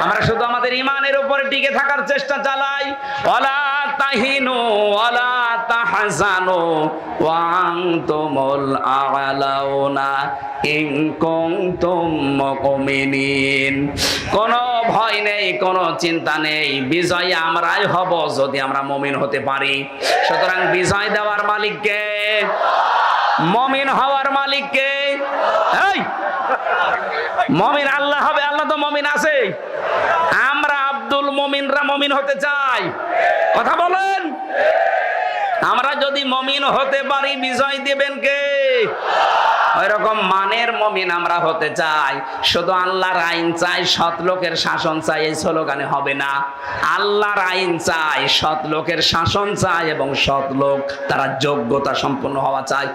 আমরা শুধু আমাদের ইমানের উপরে টিকে থাকার চেষ্টা চালাই। ওয়ালা তাহিনু ওয়ালা তাহজানু ওয়া আনতুমুল আ'লাউনা ইন কুনতুম মুমিনিন। কোনো ভয় নেই, কোনো চিন্তা নেই, বিজয় আমরাই হব যদি আমরা মুমিন হতে পারি। সুতরাং বিজয় দেওয়ার মালিক কে? মুমিন হওয়ার মালিক কে? এই মুমিন আল্লাহ হবে। আল্লাহ তো মুমিন আছে। আমরা আব্দুল মুমিনরা মুমিন হতে চাই। কথা বলেন। আমরা যদি মুমিন হতে পারি বিজয় দিবেন কে? ওই রকম মানের মুমিন আমরা হতে চাই। শুধু আল্লাহর আইন চাই, সৎ লোকের শাসন চাই, এই স্লোগানে হবে না। আল্লাহর আইন চাই, সৎ লোকের শাসন চাই, এবং সৎ লোক তারা যোগ্যতা সম্পন্ন হওয়া চাই।